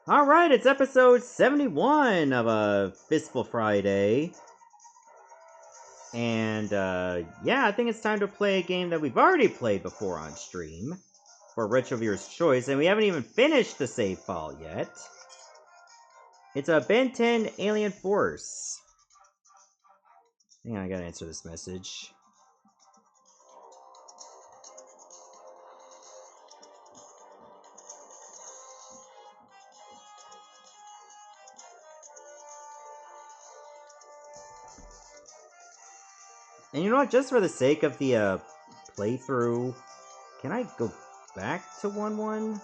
Alright, it's episode 71 of a Fistful Friday. And, yeah, I think it's time to play a game that we've already played before on stream for Retro Viewer's Choice, and we haven't even finished the save file yet. It's a Ben 10 Alien Force. Hang on, I gotta answer this message. And you know what, just for the sake of the, playthrough, can I go back to 1-1?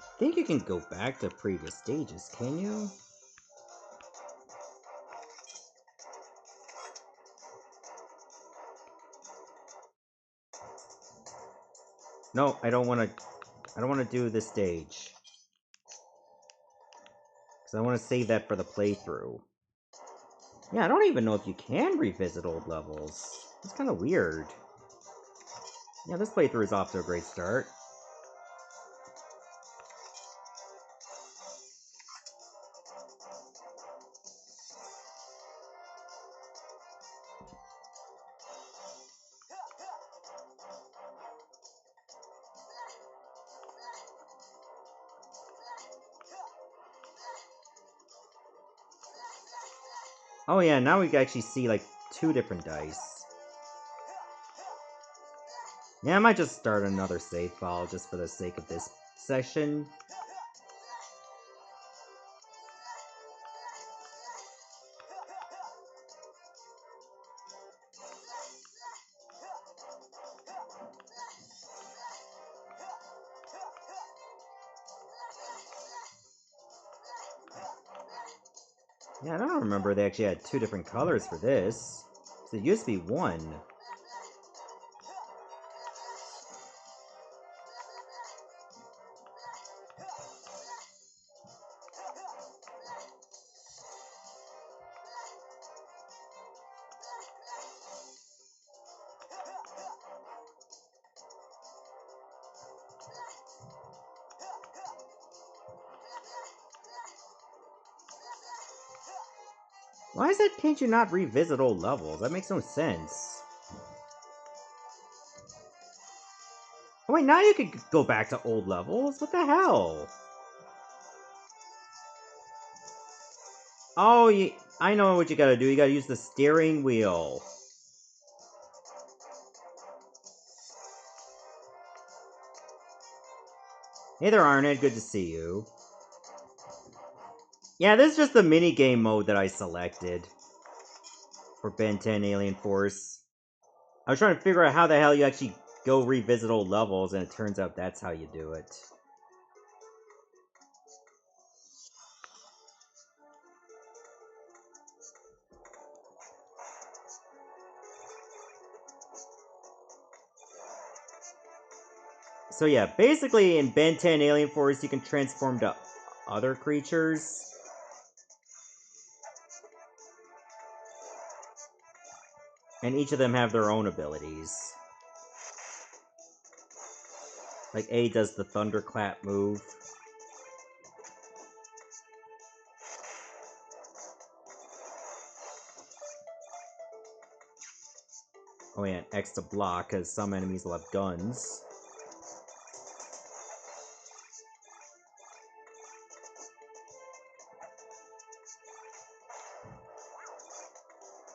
I think you can go back to previous stages, can you? No, I don't want to do this stage. Because I want to save that for the playthrough. Yeah, I don't even know if you can revisit old levels. It's kind of weird. Yeah, this playthrough is off to a great start. Oh yeah, now we can actually see, like, 2 different dice. Yeah, I might just start another save file just for the sake of this session. Yeah, I don't remember they actually had 2 different colors for this. So it used to be 1. Why is it can't you not revisit old levels? That makes no sense. Oh wait, now you could go back to old levels? What the hell? Oh, I know what you gotta do. You gotta use the steering wheel. Hey there, Arnett. Good to see you. Yeah, this is just the minigame mode that I selected for Ben 10 Alien Force. I was trying to figure out how the hell you actually go revisit old levels, and it turns out that's how you do it. So yeah, basically in Ben 10 Alien Force, you can transform to other creatures. And each of them have their own abilities. Like A does the thunderclap move. Oh yeah, and X to block, because some enemies will have guns.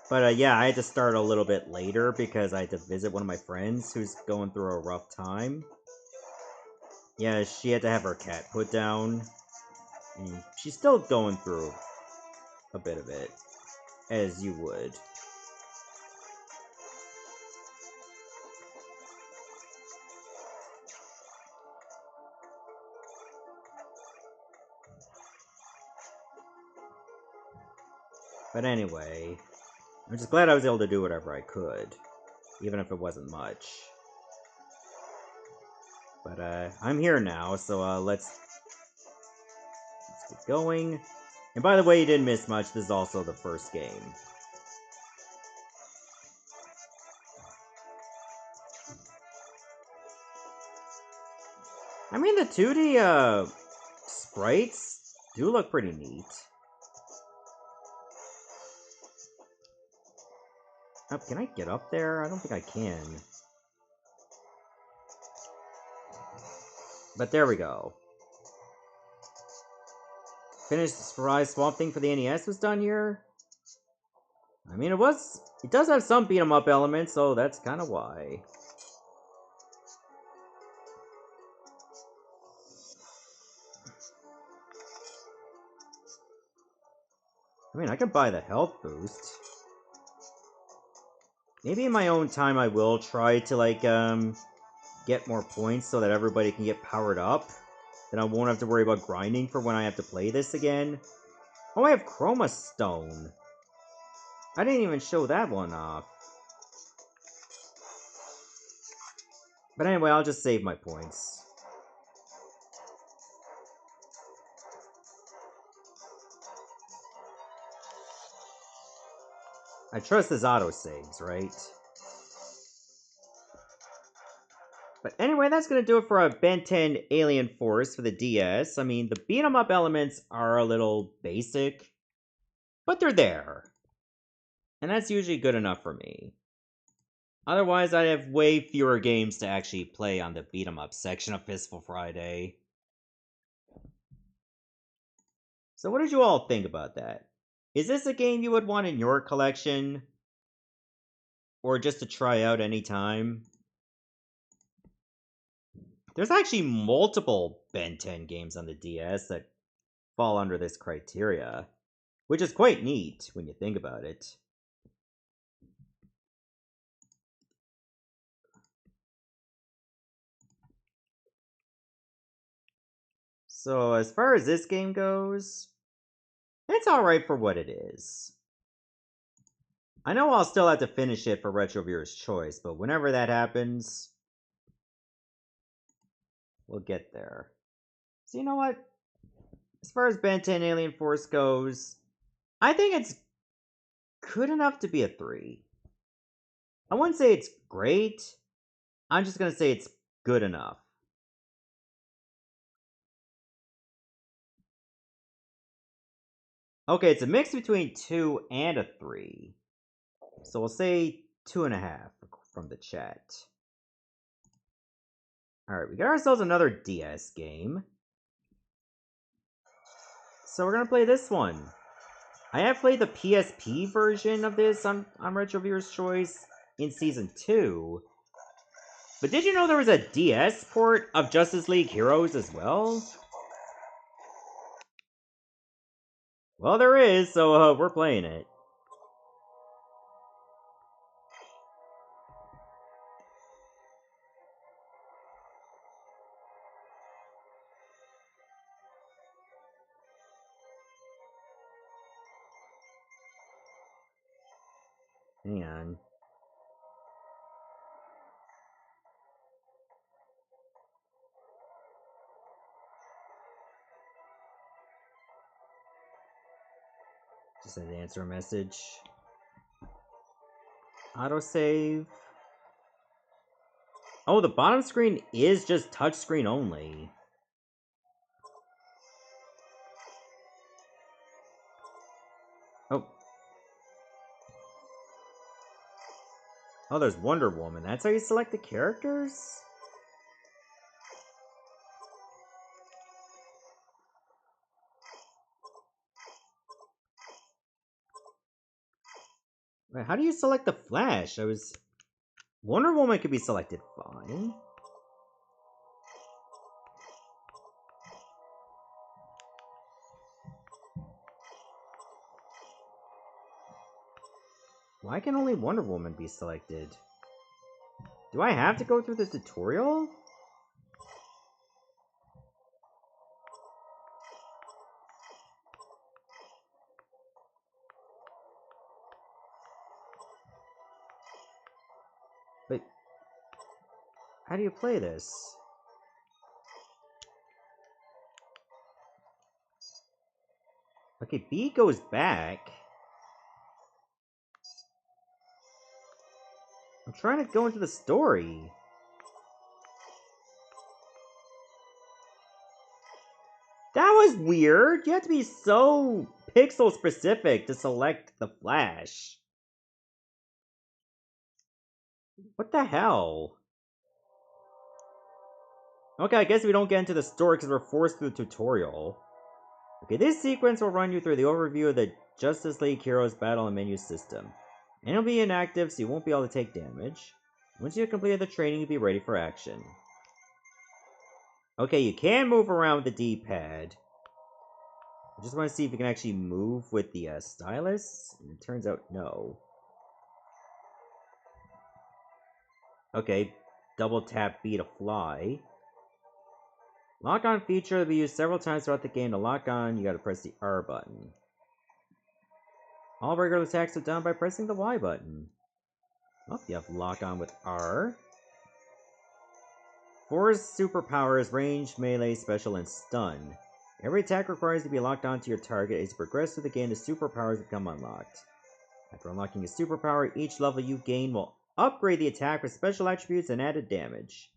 But yeah, I had to start a little bit later because I had to visit one of my friends who's going through a rough time. Yeah, she had to have her cat put down. And she's still going through a bit of it, as you would. But anyway, I'm just glad I was able to do whatever I could, even if it wasn't much. But I'm here now, so let's get going. And by the way, you didn't miss much. This is also the first game. I mean, the 2D, sprites do look pretty neat. Oh, can I get up there? I don't think I can. But there we go. Finished the Surprise Swamp Thing for the NES was done here. I mean, it does have some beat 'em up elements, so that's kind of why. I mean, I could buy the health boost. Maybe in my own time I will try to, like, get more points so that everybody can get powered up. Then I won't have to worry about grinding for when I have to play this again. Oh, I have Chroma Stone. I didn't even show that one off. But anyway, I'll just save my points. I trust his autosaves, right? But anyway, that's going to do it for a Ben 10 Alien Force for the DS. I mean, the beat 'em up elements are a little basic, but they're there. And that's usually good enough for me. Otherwise, I'd have way fewer games to actually play on the beat 'em up section of Fistful Friday. So what did you all think about that? Is this a game you would want in your collection? Or just to try out anytime? There's actually multiple Ben 10 games on the DS that fall under this criteria, which is quite neat when you think about it. So as far as this game goes, it's alright for what it is. I know I'll still have to finish it for Retro Viewer's Choice, but whenever that happens, we'll get there. So you know what? As far as Ben 10 Alien Force goes, I think it's good enough to be a 3. I wouldn't say it's great. I'm just gonna say it's good enough. Okay, it's a mix between 2 and a 3. So we'll say 2.5 from the chat. Alright, we got ourselves another DS game. So we're gonna play this one. I have played the PSP version of this on Retro Viewer's Choice in Season 2. But did you know there was a DS port of Justice League Heroes as well? Well, there is, so we're playing it. Hang on. Just had to answer a message. Autosave. Oh, the bottom screen is just touchscreen only. Oh. Oh, there's Wonder Woman. That's how you select the characters? Wait, how do you select the Flash? Wonder Woman could be selected fine. Why can only Wonder Woman be selected? Do I have to go through the tutorial? But how do you play this? Okay, B goes back. I'm trying to go into the story. is weird. You have to be so pixel specific to select the Flash. What the hell? Okay, I guess we don't get into the story because we're forced through the tutorial. Okay, this sequence will run you through the overview of the Justice League Heroes battle and menu system. And it'll be inactive, so you won't be able to take damage. Once you have completed the training, you'll be ready for action. Okay, you can move around with the D-pad. I just want to see if you can actually move with the stylus. And it turns out no. Okay, double tap B to fly. Lock-on feature will be used several times throughout the game. To lock on, you gotta press the R button. All regular attacks are done by pressing the Y button. Oh, you have lock-on with R. 4 superpowers: range, melee, special, and stun. Every attack requires you to be locked onto your target. As you progress through the game, the superpowers become unlocked. After unlocking a superpower, each level you gain will upgrade the attack with special attributes and added damage.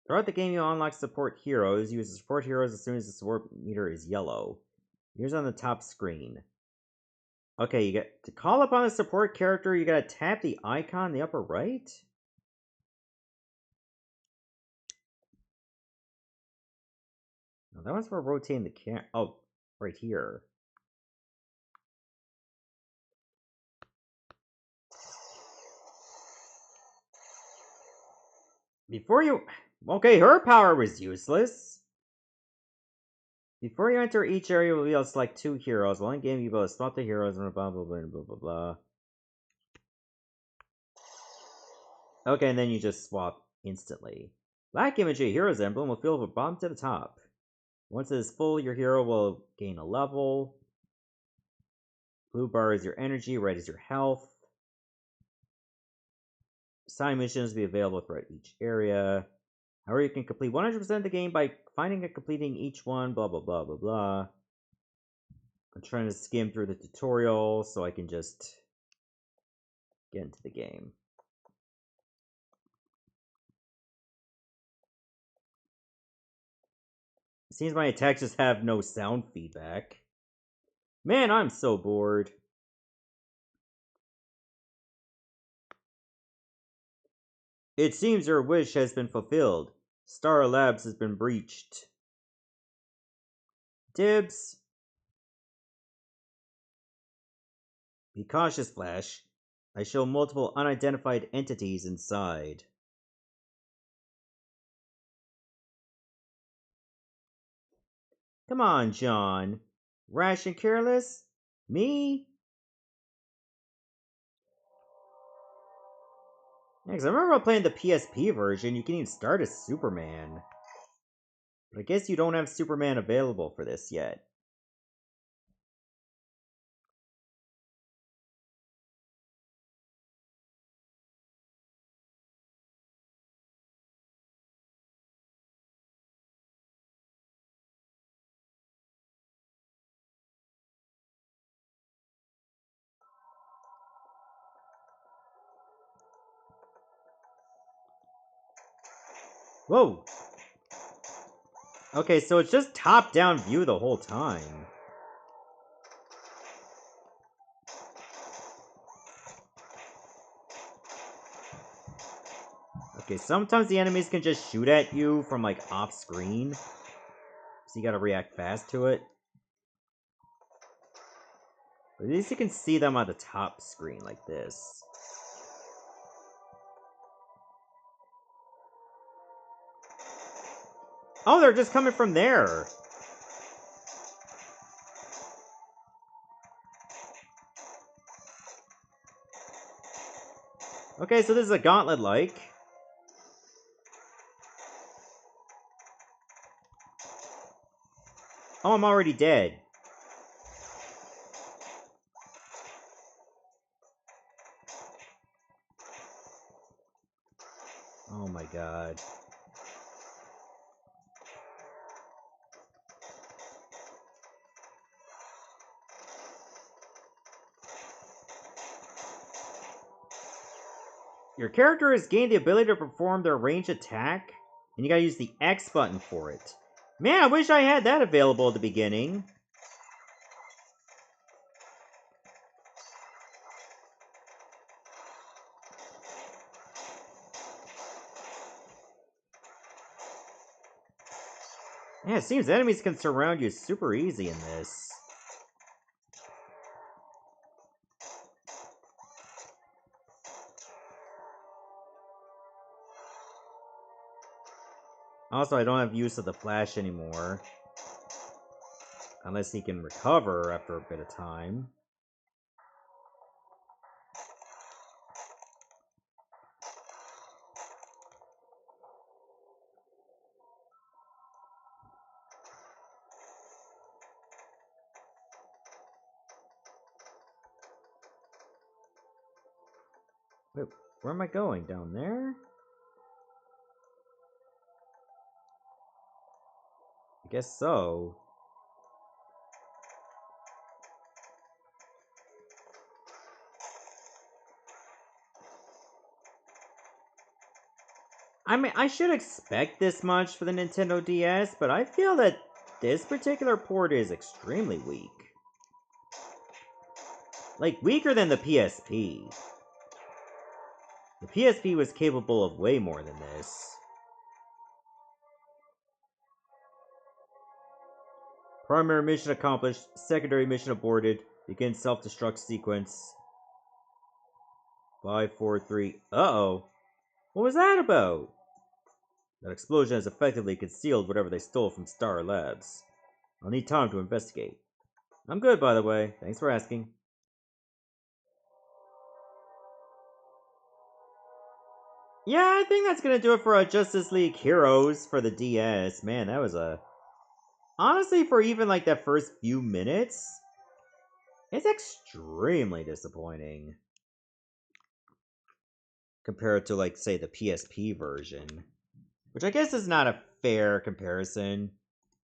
Throughout the game, you unlock support heroes. Use the support heroes as soon as the support meter is yellow. Here's on the top screen. Okay, you get to call upon a support character, you gotta tap the icon in the upper right? No, that one's for rotating the camera. Oh, right here. Before you... Okay, her power was useless. Before you enter each area, you'll be able to select 2 heroes. While in game, you'll be able to swap the heroes and blah, blah, blah, blah, blah, blah. Okay, and then you just swap instantly. Black image of your hero's emblem will fill from bottom to the top. Once it is full, your hero will gain a level. Blue bar is your energy, red is your health. Side missions will be available throughout each area. However, you can complete 100% of the game by finding and completing each one, blah, blah, blah, blah, blah. I'm trying to skim through the tutorial so I can just get into the game. It seems my attacks just have no sound feedback. Man, I'm so bored. It seems your wish has been fulfilled. Star Labs has been breached. Dibs. Be cautious, Flash. I show multiple unidentified entities inside. Come on, John. Rash and careless? Me? Yeah, 'cause I remember playing the PSP version, you can even start as Superman. But I guess you don't have Superman available for this yet. Whoa! Okay, so it's just top-down view the whole time. Okay, sometimes the enemies can just shoot at you from, like, off-screen. So you gotta react fast to it. But at least you can see them on the top screen, like this. Oh, they're just coming from there! Okay, so this is a gauntlet-like. Oh, I'm already dead. Oh my god. Your character has gained the ability to perform their ranged attack, and you gotta use the X button for it. Man, I wish I had that available at the beginning. Yeah, it seems enemies can surround you super easy in this. Also, I don't have use of the flash anymore. Unless he can recover after a bit of time. Wait, where am I going? Down there? I guess so. I mean, I should expect this much for the Nintendo DS, but I feel that this particular port is extremely weak. Like, weaker than the PSP. The PSP was capable of way more than this. Primary mission accomplished, secondary mission aborted, begin self-destruct sequence. 5, 4, 3. Uh-oh. What was that about? That explosion has effectively concealed whatever they stole from Star Labs. I'll need time to investigate. I'm good, by the way. Thanks for asking. Yeah, I think that's gonna do it for Justice League Heroes for the DS. Man, that was a... Honestly, for even like that first few minutes, it's extremely disappointing. Compared to, like, say, the PSP version. Which I guess is not a fair comparison,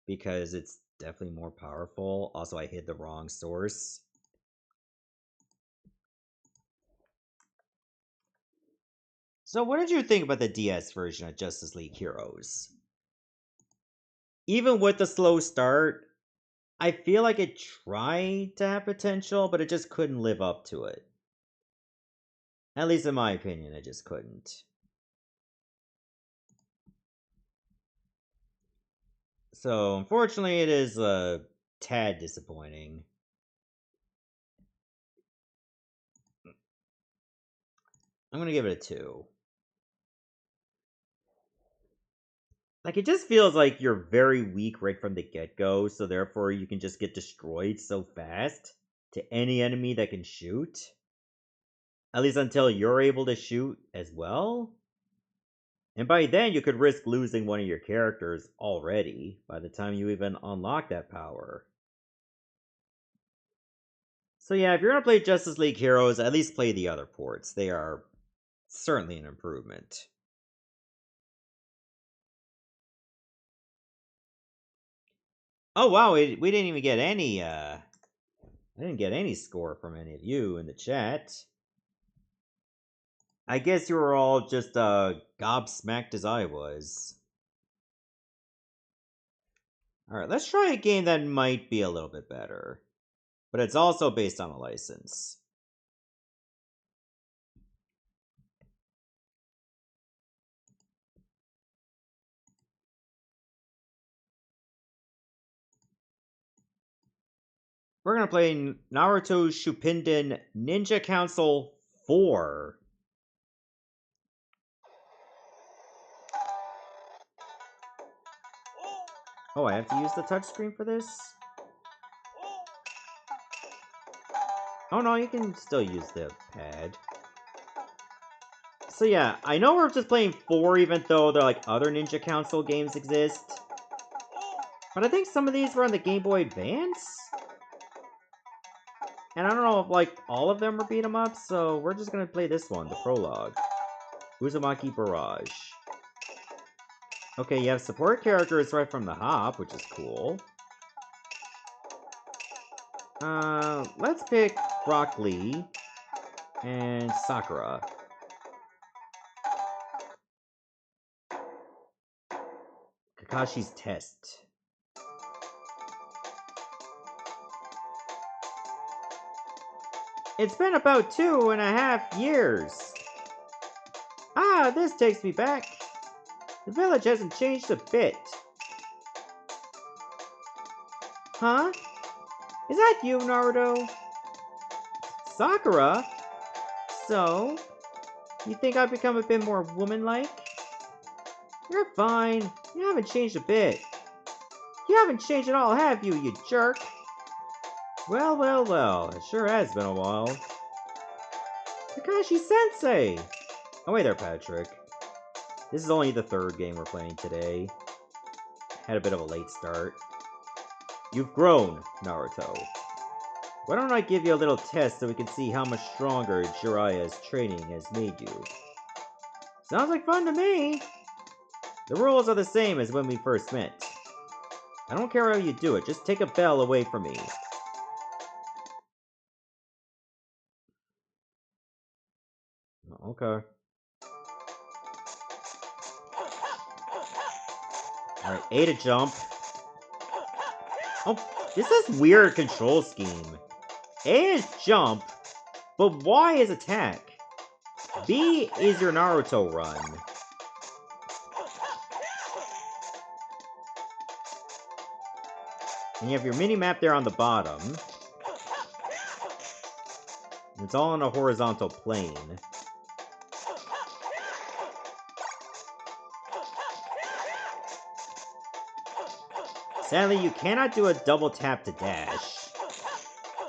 because it's definitely more powerful. Also, I hid the wrong source. So what did you think about the DS version of Justice League Heroes? Even with the slow start, I feel like it tried to have potential, but it just couldn't live up to it. At least in my opinion, it just couldn't. So, unfortunately, it is a tad disappointing. I'm gonna give it a 2. Like, it just feels like you're very weak right from the get-go, so therefore you can just get destroyed so fast to any enemy that can shoot. At least until you're able to shoot as well. And by then, you could risk losing one of your characters already, by the time you even unlock that power. So yeah, if you're gonna play Justice League Heroes, at least play the other ports. They are certainly an improvement. Oh wow, we didn't even get any, I didn't get any score from any of you in the chat. I guess you were all just, gobsmacked as I was. Alright, let's try a game that might be a little bit better. But it's also based on a license. We're gonna play Naruto Shippuden Ninja Council 4. Oh, I have to use the touchscreen for this? Oh no, you can still use the pad. So yeah, I know we're just playing 4 even though there like other Ninja Council games exist. But I think some of these were on the Game Boy Advance? And I don't know if like all of them are beat 'em up, so we're just gonna play this one, the prologue. Uzumaki Barrage. Okay, you have support characters right from the hop, which is cool. Let's pick Rock Lee and Sakura. Kakashi's test. It's been about 2.5 years. Ah, this takes me back. The village hasn't changed a bit. Huh? Is that you, Naruto? Sakura? So? You think I've become a bit more woman-like? You're fine. You haven't changed a bit. You haven't changed at all, have you, you jerk? Well, well, well. It sure has been a while. Kakashi-sensei! Oh, wait there, Patrick. This is only the third game we're playing today. Had a bit of a late start. You've grown, Naruto. Why don't I give you a little test so we can see how much stronger Jiraiya's training has made you? Sounds like fun to me! The rules are the same as when we first met. I don't care how you do it, just take a bell away from me. Okay. Alright, A to jump. Oh, this is weird control scheme. A is jump, but Y is attack. B is your Naruto run. And you have your mini-map there on the bottom. It's all on a horizontal plane. Sadly, you cannot do a double tap to dash.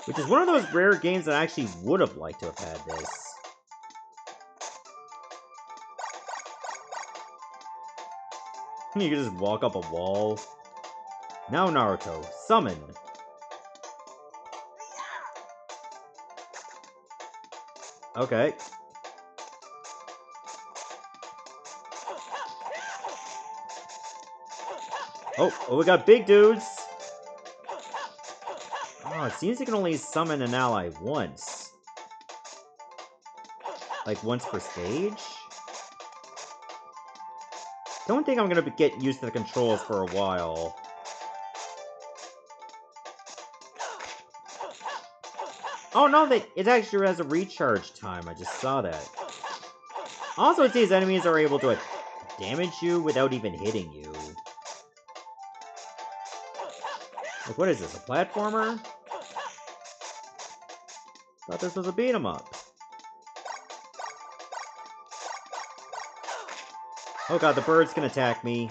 Which is one of those rare games that I actually would have liked to have had this. You can just walk up a wall. Now Naruto, summon! Okay. Oh, we got big dudes! Oh, it seems you can only summon an ally once. Like, once per stage? Don't think I'm gonna get used to the controls for a while. Oh no, it actually has a recharge time, I just saw that. Also, it seems enemies are able to damage you without even hitting you. Like, what is this, a platformer? Thought this was a beat 'em up. Oh god, the birds can attack me.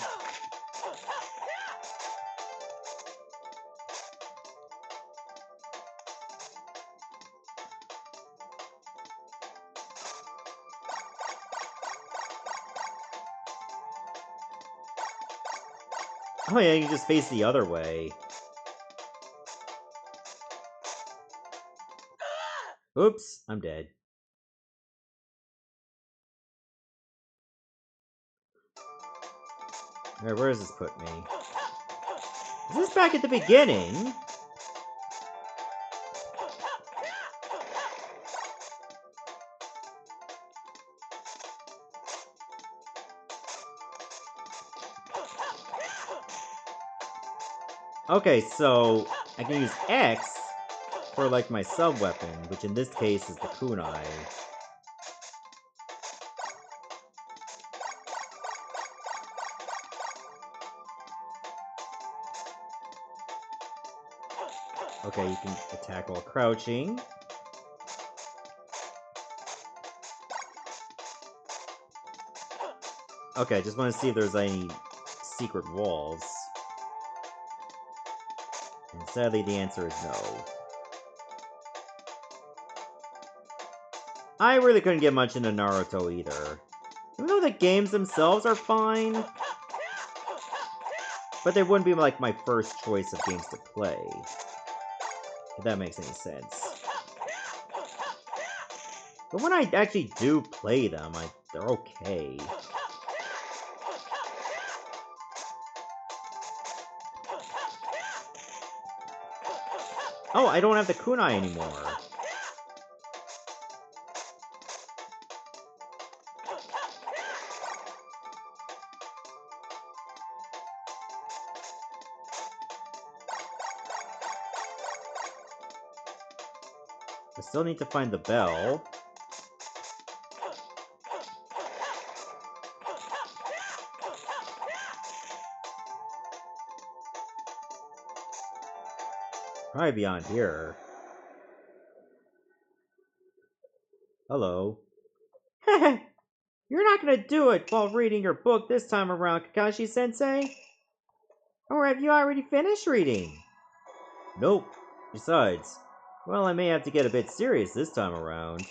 Oh yeah, you can just face the other way. Oops, I'm dead. Alright, where does this put me? Is this back at the beginning? Okay, so I can use X for, like, my sub-weapon, which in this case is the kunai. Okay, you can attack while crouching. Okay, just want to see if there's any secret walls. And sadly, the answer is no. I really couldn't get much into Naruto either. Even though the games themselves are fine, but they wouldn't be like my first choice of games to play. If that makes any sense. But when I actually do play them, they're okay. Oh, I don't have the kunai anymore. still need to find the bell. Probably beyond here. Hello. You're not gonna do it while reading your book this time around, Kakashi-sensei? Or have you already finished reading? Nope. Besides, well, I may have to get a bit serious this time around.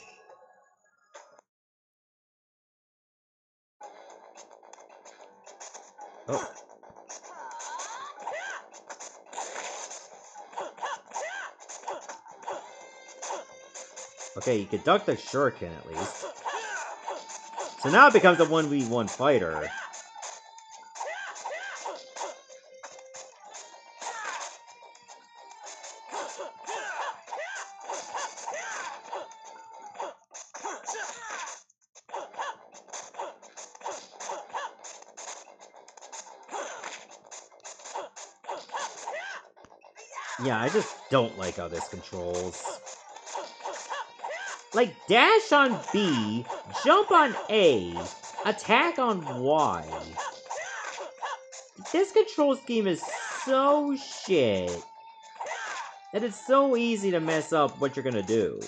Oh. Okay, you can duck the shuriken at least. So now it becomes a 1v1 fighter. Yeah, I just don't like how this controls. Like, dash on B, jump on A, attack on Y. This control scheme is so shit that it's so easy to mess up what you're gonna do.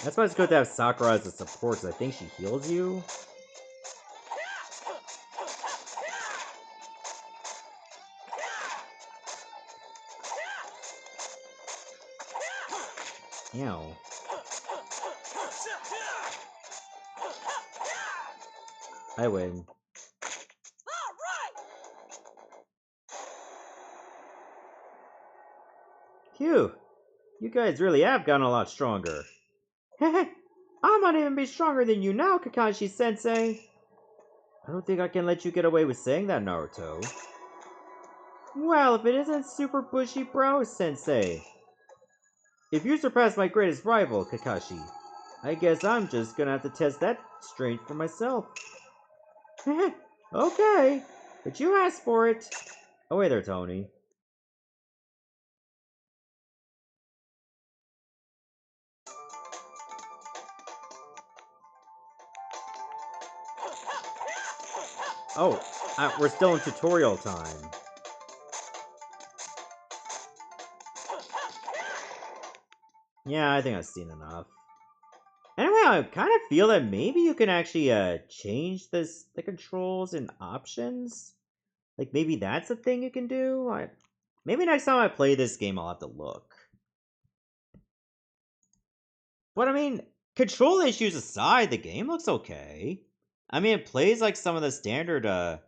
That's why it's good to have Sakura as a support, because I think she heals you. Ew. I win. Phew. You guys really have gotten a lot stronger. I might even be stronger than you now, Kakashi-sensei. I don't think I can let you get away with saying that, Naruto. Well, if it isn't Super Bushy Bro Sensei. If you surpass my greatest rival, Kakashi, I guess I'm just gonna have to test that strength for myself. Okay, but you asked for it. Oh, wait there, Tony. Oh, we're still in tutorial time. Yeah, I think I've seen enough. Anyway, I kind of feel that maybe you can actually change the controls and options. Like maybe that's a thing you can do. Maybe next time I play this game, I'll have to look. But I mean, control issues aside, the game looks okay. I mean, it plays like some of the standard Naruto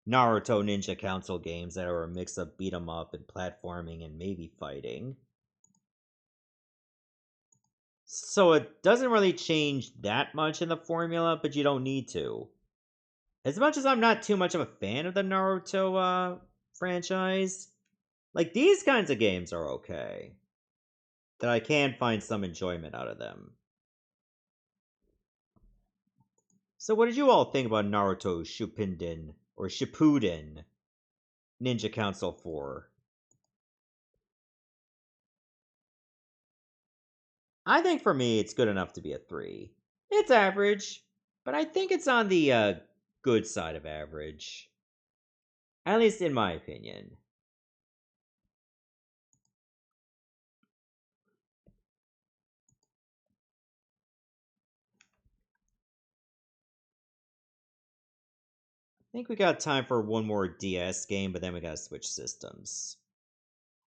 Ninja Council games that are a mix of beat 'em up and platforming and maybe fighting. So it doesn't really change that much in the formula, but you don't need to. As much as I'm not too much of a fan of the Naruto franchise, like these kinds of games are okay. That I can find some enjoyment out of them. So what did you all think about Naruto Shippuden or Shippuden Ninja Council 4? I think for me it's good enough to be a 3. It's average, but I think it's on the good side of average. At least in my opinion. I think we got time for one more DS game, but then we gotta switch systems.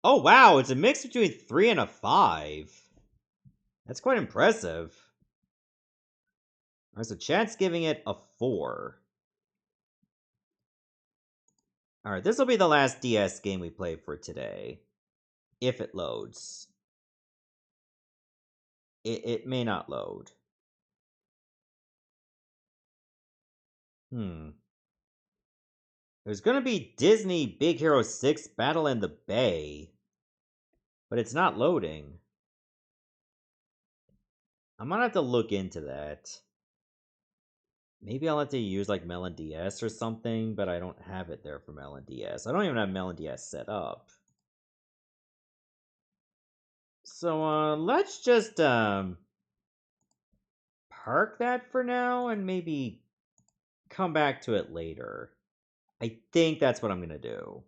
Oh wow, it's a mix between 3 and a 5. That's quite impressive. Alright, so chat's giving it a 4. Alright, this will be the last DS game we play for today. If it loads. It may not load. There's gonna be Disney Big Hero 6 Battle in the Bay. But it's not loading. I'm gonna have to look into that. Maybe I'll have to use like Melon DS or something, but I don't have it there for Melon DS. I don't even have Melon DS set up. So let's just park that for now and maybe come back to it later. I think that's what I'm gonna do.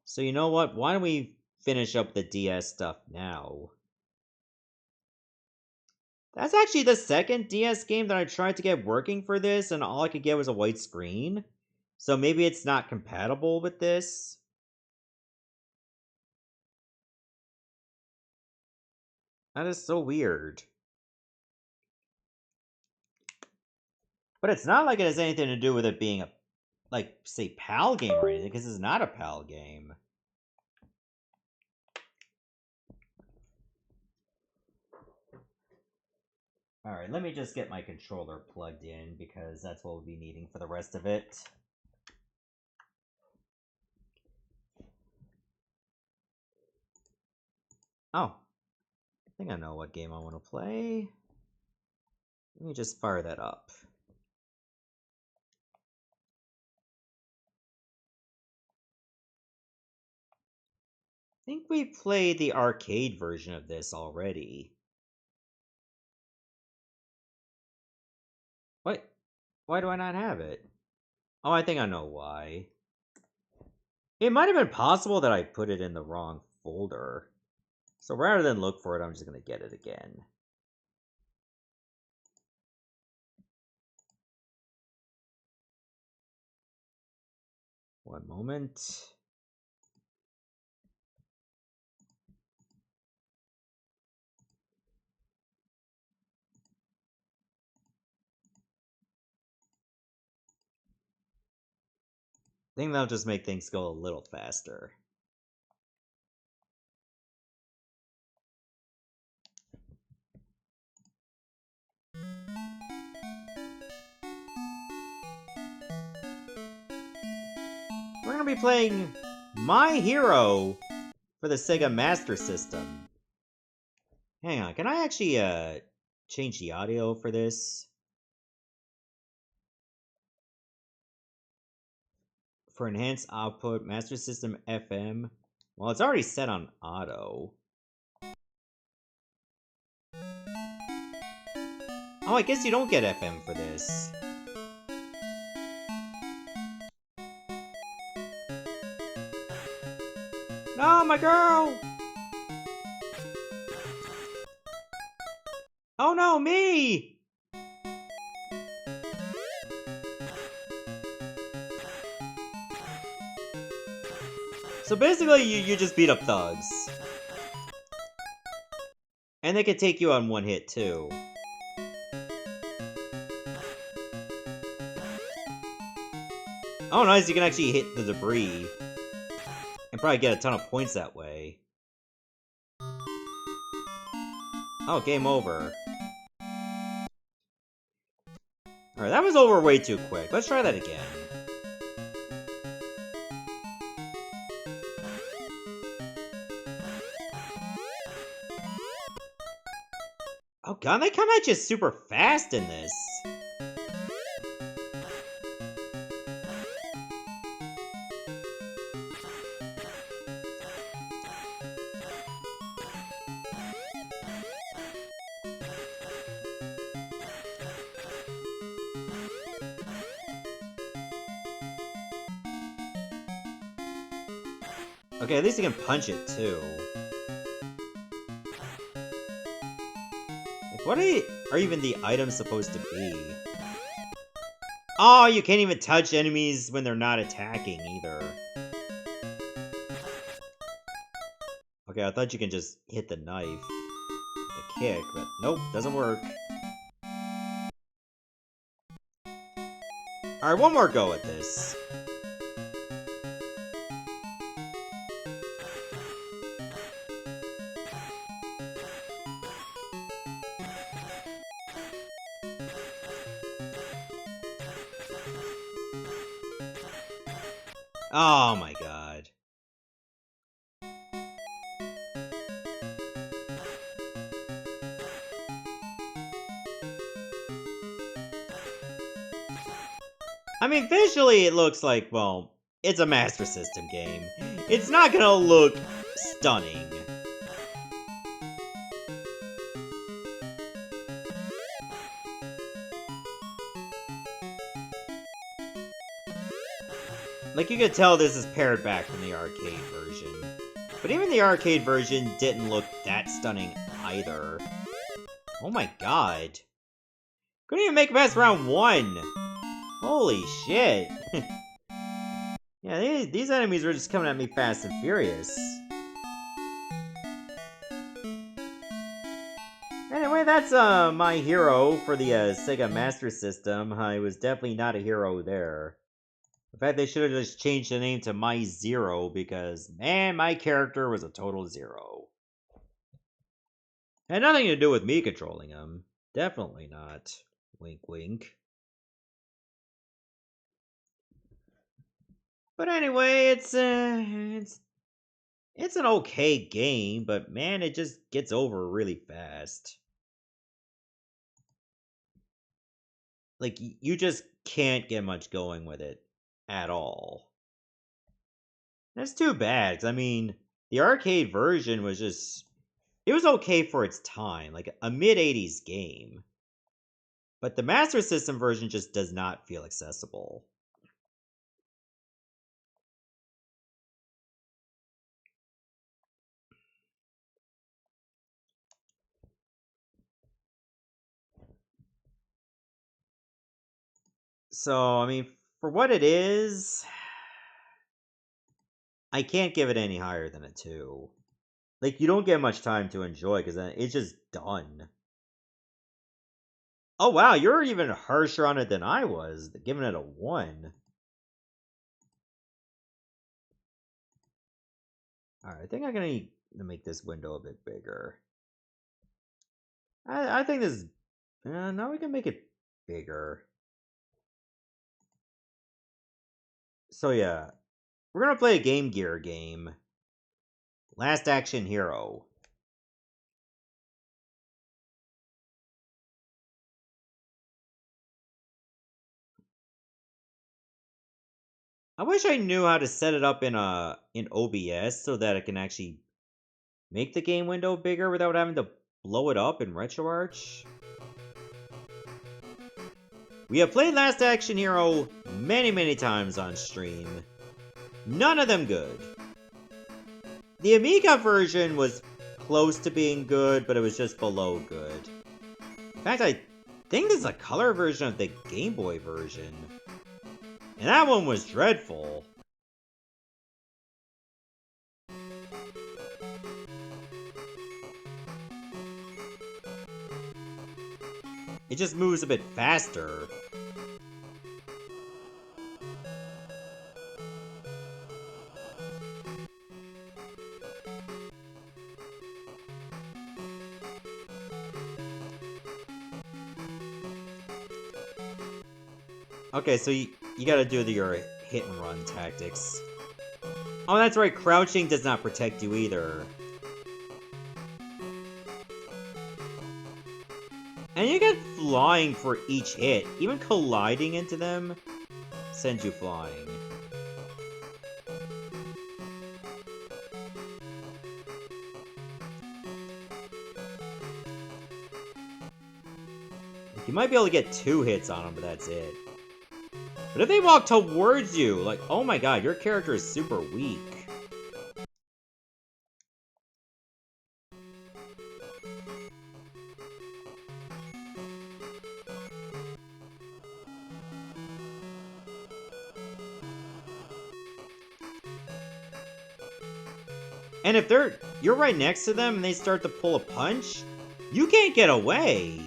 So you know what? Why don't we finish up the DS stuff now? That's actually the second DS game that I tried to get working for this, and all I could get was a white screen. So maybe it's not compatible with this. That is so weird. But it's not like it has anything to do with it being a, like, say, PAL game or anything, because it's not a PAL game. Alright, let me just get my controller plugged in, because that's what we'll be needing for the rest of it. Oh. I think I know what game I want to play. Let me just fire that up. I think we played the arcade version of this already. What? Why do I not have it? Oh, I think I know why. It might have been possible that I put it in the wrong folder. So rather than look for it, I'm just going to get it again. One moment. I think that'll just make things go a little faster. We're going to be playing My Hero for the Sega Master System. Hang on, can I actually change the audio for this? For enhanced output, Master System FM. Well, it's already set on auto. Oh, I guess you don't get FM for this. No, my girl! Oh no, me! So basically, you just beat up thugs. And they can take you on one hit, too. Oh, nice, you can actually hit the debris. And probably get a ton of points that way. Oh, game over. Alright, that was over way too quick. Let's try that again. Oh god, they come at you super fast in this. Okay, at least you can punch it, too. Like, what are even the items supposed to be? Oh, you can't even touch enemies when they're not attacking, either. Okay, I thought you can just hit the knife with a kick, but nope, doesn't work. Alright, one more go at this. Oh my god. I mean, visually it looks like, well, it's a Master System game. It's not gonna look stunning. Like, you could tell this is pared back from the arcade version. But even the arcade version didn't look that stunning either. Oh my god. Couldn't even make it past round 1! Holy shit. Yeah, these enemies were just coming at me fast and furious. Anyway, that's my hero for the Sega Master System. I was definitely not a hero there. In fact, they should have just changed the name to My Zero because, man, my character was a total zero. Had nothing to do with me controlling him. Definitely not. Wink, wink. But anyway, it's an okay game, but man, it just gets over really fast. Like, you just can't get much going with it at all. That's too bad, 'cause I mean, the arcade version was just... It was okay for its time, like a mid-80s game. But the Master System version just does not feel accessible. So, I mean, for what it is, I can't give it any higher than a 2. Like, you don't get much time to enjoy, because then it's just done. Oh wow, you're even harsher on it than I was, giving it a 1. Alright, I think I'm gonna need to make this window a bit bigger. I think this... no, we can make it bigger. So yeah, we're gonna play a Game Gear game. Last Action Hero. I wish I knew how to set it up in OBS so that I can actually make the game window bigger without having to blow it up in RetroArch. We have played Last Action Hero many times on stream. None of them good. The Amiga version was close to being good, but it was just below good. In fact, I think there's a color version of the Game Boy version. And that one was dreadful. It just moves a bit faster. Okay, so you gotta do your hit and run tactics. Oh, that's right, crouching does not protect you either. And you get flying for each hit. Even colliding into them sends you flying. You might be able to get 2 hits on them, but that's it. But if they walk towards you, like, oh my god, your character is super weak. And if you're right next to them and they start to pull a punch, you can't get away.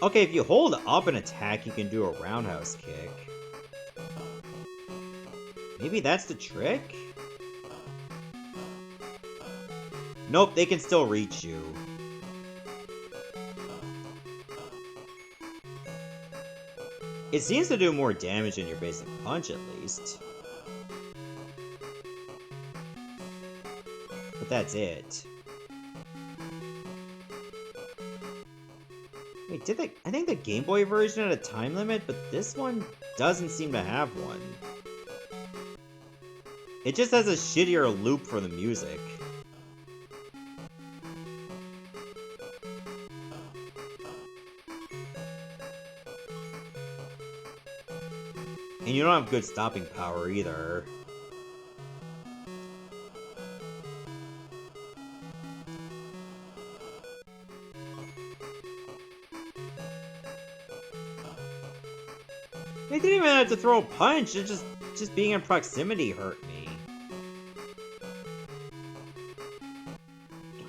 Okay, if you hold up an attack, you can do a roundhouse kick. Maybe that's the trick? Nope, they can still reach you. It seems to do more damage than your basic punch, at least. But that's it. Wait, I think the Game Boy version had a time limit, but this one doesn't seem to have one. It just has a shittier loop for the music. And you don't have good stopping power either. They didn't even have to throw a punch, it just being in proximity hurt me.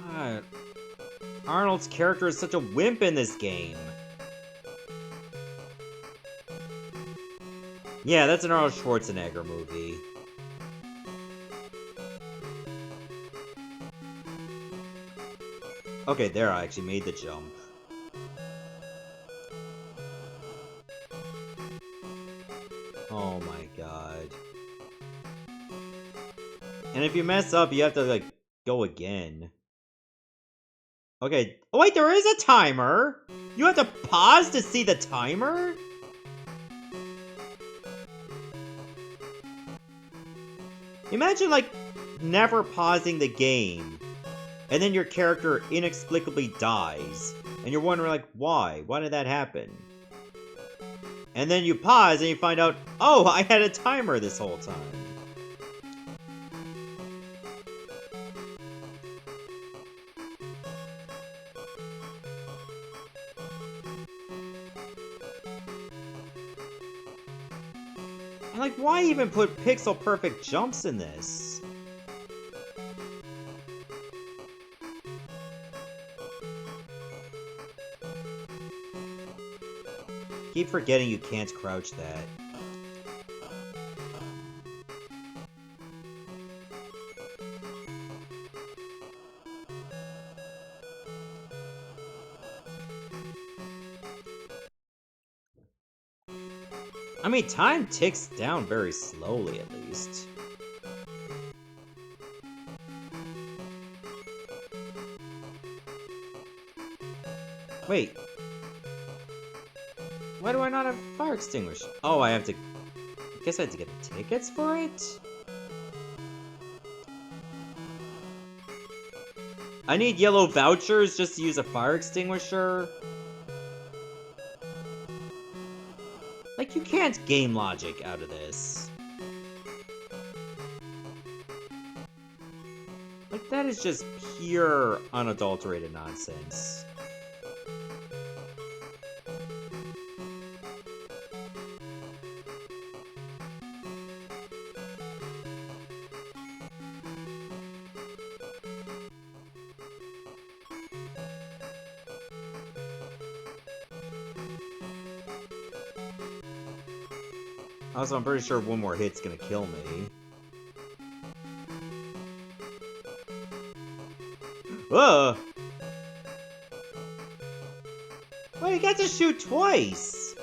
God. Arnold's character is such a wimp in this game. Yeah, that's an Arnold Schwarzenegger movie. Okay, there I actually made the jump. Oh my god. And if you mess up, you have to, like, go again. Okay. Oh wait, there is a timer! You have to pause to see the timer? Imagine, like, never pausing the game, and then your character inexplicably dies, and you're wondering, like, why? Why did that happen? And then you pause, and you find out, oh, I had a timer this whole time. And, like, why even put pixel-perfect jumps in this? Keep forgetting you can't crouch that. I mean, time ticks down very slowly, at least. Wait. Why do I not have fire extinguisher? Oh, I have to... I guess I have to get the tickets for it? I need yellow vouchers just to use a fire extinguisher? Like, you can't game logic out of this. Like, that is just pure, unadulterated nonsense. Also, I'm pretty sure one more hit's gonna kill me. Ugh! Wait, you got to shoot twice!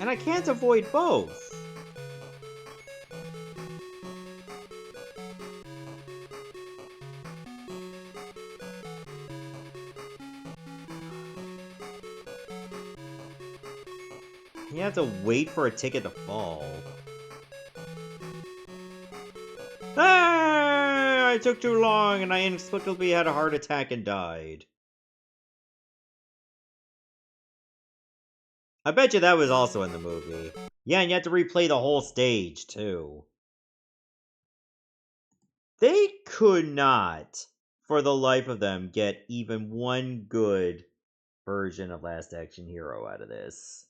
And I can't avoid both! You have to wait for a ticket to fall. Ah! I took too long and I inexplicably had a heart attack and died. I bet you that was also in the movie. Yeah, and you have to replay the whole stage, too. They could not, for the life of them, get even one good version of Last Action Hero out of this.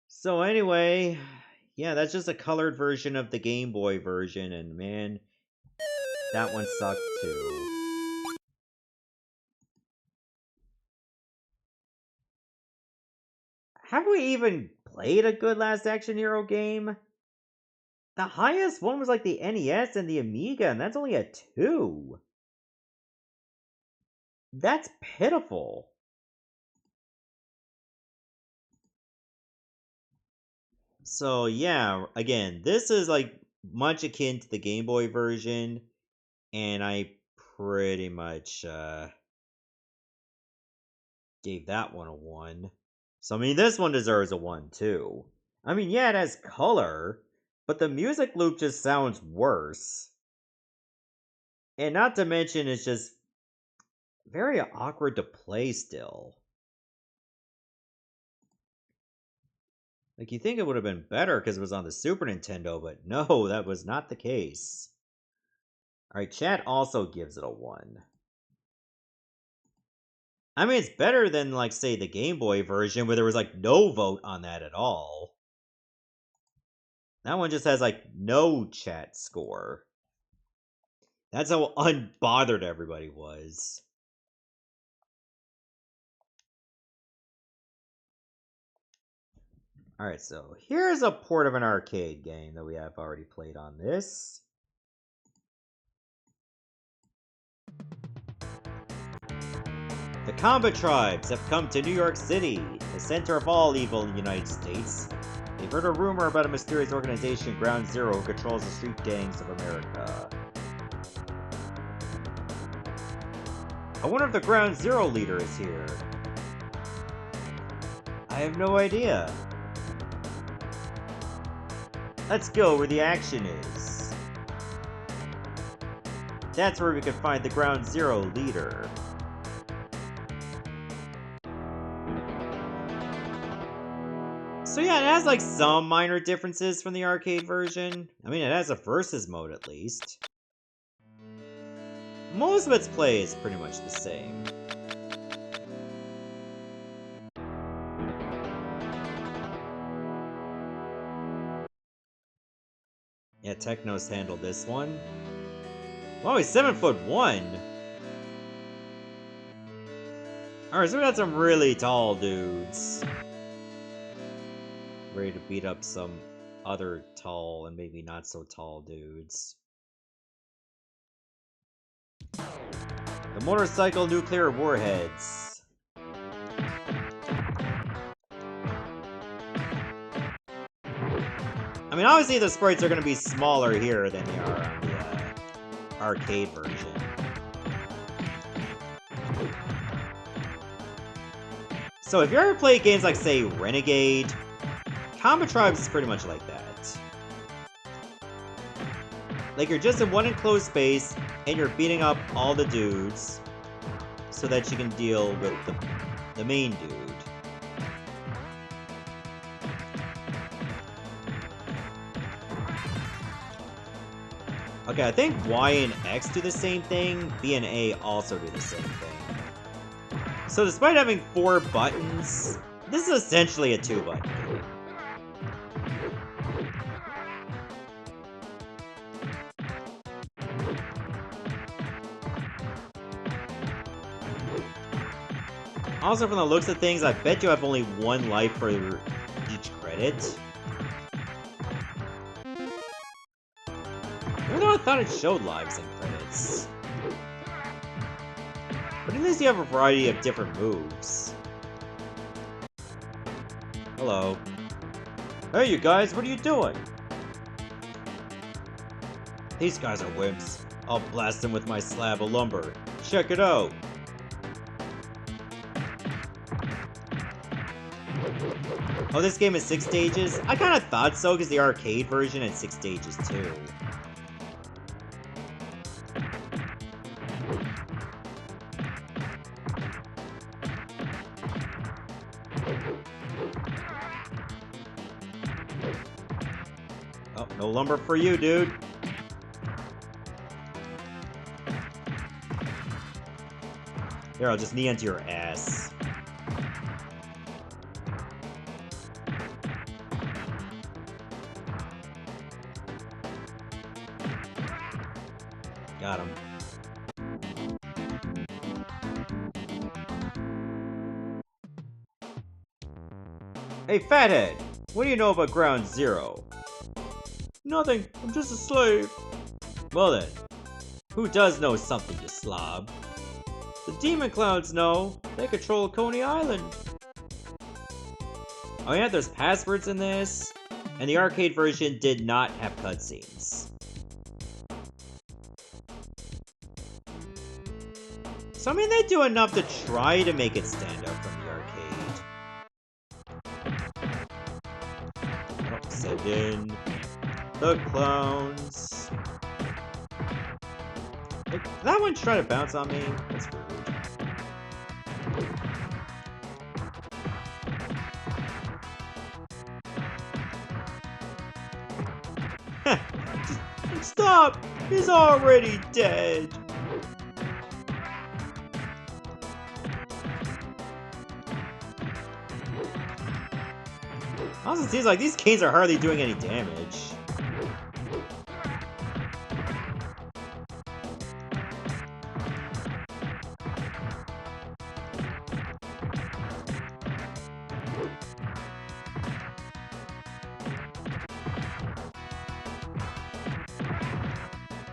So anyway, yeah, that's just a colored version of the Game Boy version, and man, that one sucked too. Have we even played a good Last Action Hero game? The highest one was like the NES and the Amiga, and that's only a 2. That's pitiful. So yeah, again, this is like much akin to the Game Boy version, and I pretty much gave that one a 1. So I mean, this one deserves a 1 too. I mean, yeah, it has color, but the music loop just sounds worse. And not to mention, it's just very awkward to play still. Like, you think it would have been better because it was on the Super Nintendo, but no, that was not the case. Alright, chat also gives it a 1. I mean, it's better than, like, say, the Game Boy version, where there was, like, no vote on that at all. That one just has, like, no chat score. That's how unbothered everybody was. Alright, so here's a port of an arcade game that we have already played on this. The Combatribes have come to New York City, the center of all evil in the United States. They've heard a rumor about a mysterious organization, Ground Zero, who controls the street gangs of America. I wonder if the Ground Zero leader is here. I have no idea. Let's go where the action is. That's where we can find the Ground Zero leader. So yeah, it has like some minor differences from the arcade version. I mean, it has a versus mode at least. Most of its play is pretty much the same. Yeah, Techno's handled this one. Wow, he's 7'1". Alright, so we got some really tall dudes. Ready to beat up some other tall and maybe not so tall dudes. The motorcycle nuclear warheads. I mean, obviously the sprites are going to be smaller here than they are on the arcade version. So if you ever play games like, say, Renegade, Combatribes is pretty much like that. Like, you're just in one enclosed space, and you're beating up all the dudes, so that you can deal with the main dude. Okay, I think Y and X do the same thing, B and A also do the same thing. So despite having 4 buttons, this is essentially a 2-button game. Also, from the looks of things, I bet you have only 1 life for each credit. Even though I thought it showed lives and credits. But at least you have a variety of different moves. Hello. Hey you guys, what are you doing? These guys are wimps. I'll blast them with my slab of lumber. Check it out. Oh, this game is 6 stages? I kinda thought so, because the arcade version had 6 stages too. Oh, no lumber for you, dude. Here, I'll just knee into your ass. Got him. Hey, fathead! What do you know about Ground Zero? Nothing. I'm just a slave. Well then, who does know something, you slob? The demon clowns know. They control Coney Island. Oh yeah, there's passwords in this. And the arcade version did not have cutscenes. So I mean, they do enough to try to make it stand out from the arcade. Send in the clowns. Like, that one's trying to bounce on me. That's rude. Stop! He's already dead! Also, it seems like these canes are hardly doing any damage.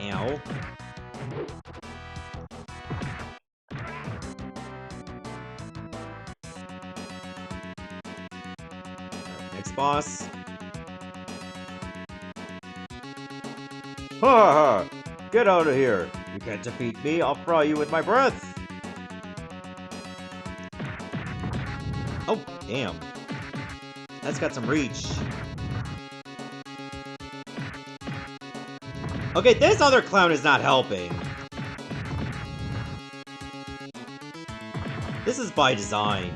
Ow. Next boss. Ha ha! Get out of here! You can't defeat me, I'll fry you with my breath! Oh, damn. That's got some reach. Okay, this other clown is not helping. This is by design.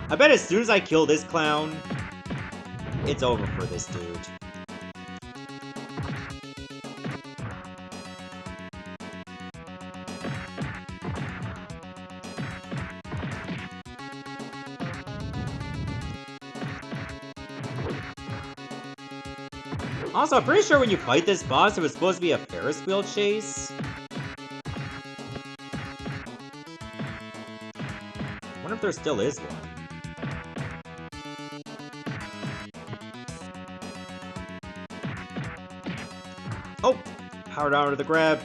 I bet as soon as I kill this clown, it's over for this dude. Also, I'm pretty sure when you fight this boss, it was supposed to be a Ferris wheel chase. I wonder if there still is one. Oh! Power down to the grab.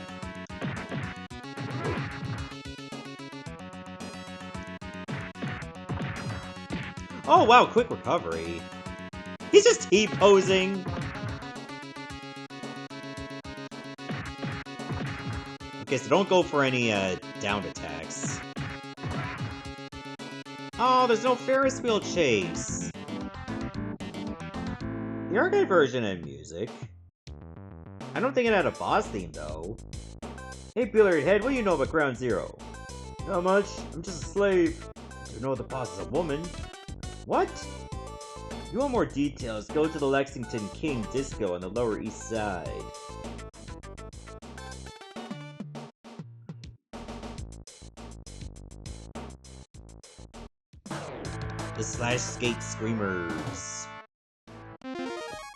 Oh wow, quick recovery. He's just T-posing. Okay, so don't go for any downed attacks. Oh, there's no Ferris wheel chase. The arcade version had music. I don't think it had a boss theme, though. Hey, Billiard Head, what do you know about Ground Zero? Not much. I'm just a slave. You know the boss is a woman. What? If you want more details, go to the Lexington King Disco on the Lower East Side. The Slash Skate Screamers. Alright,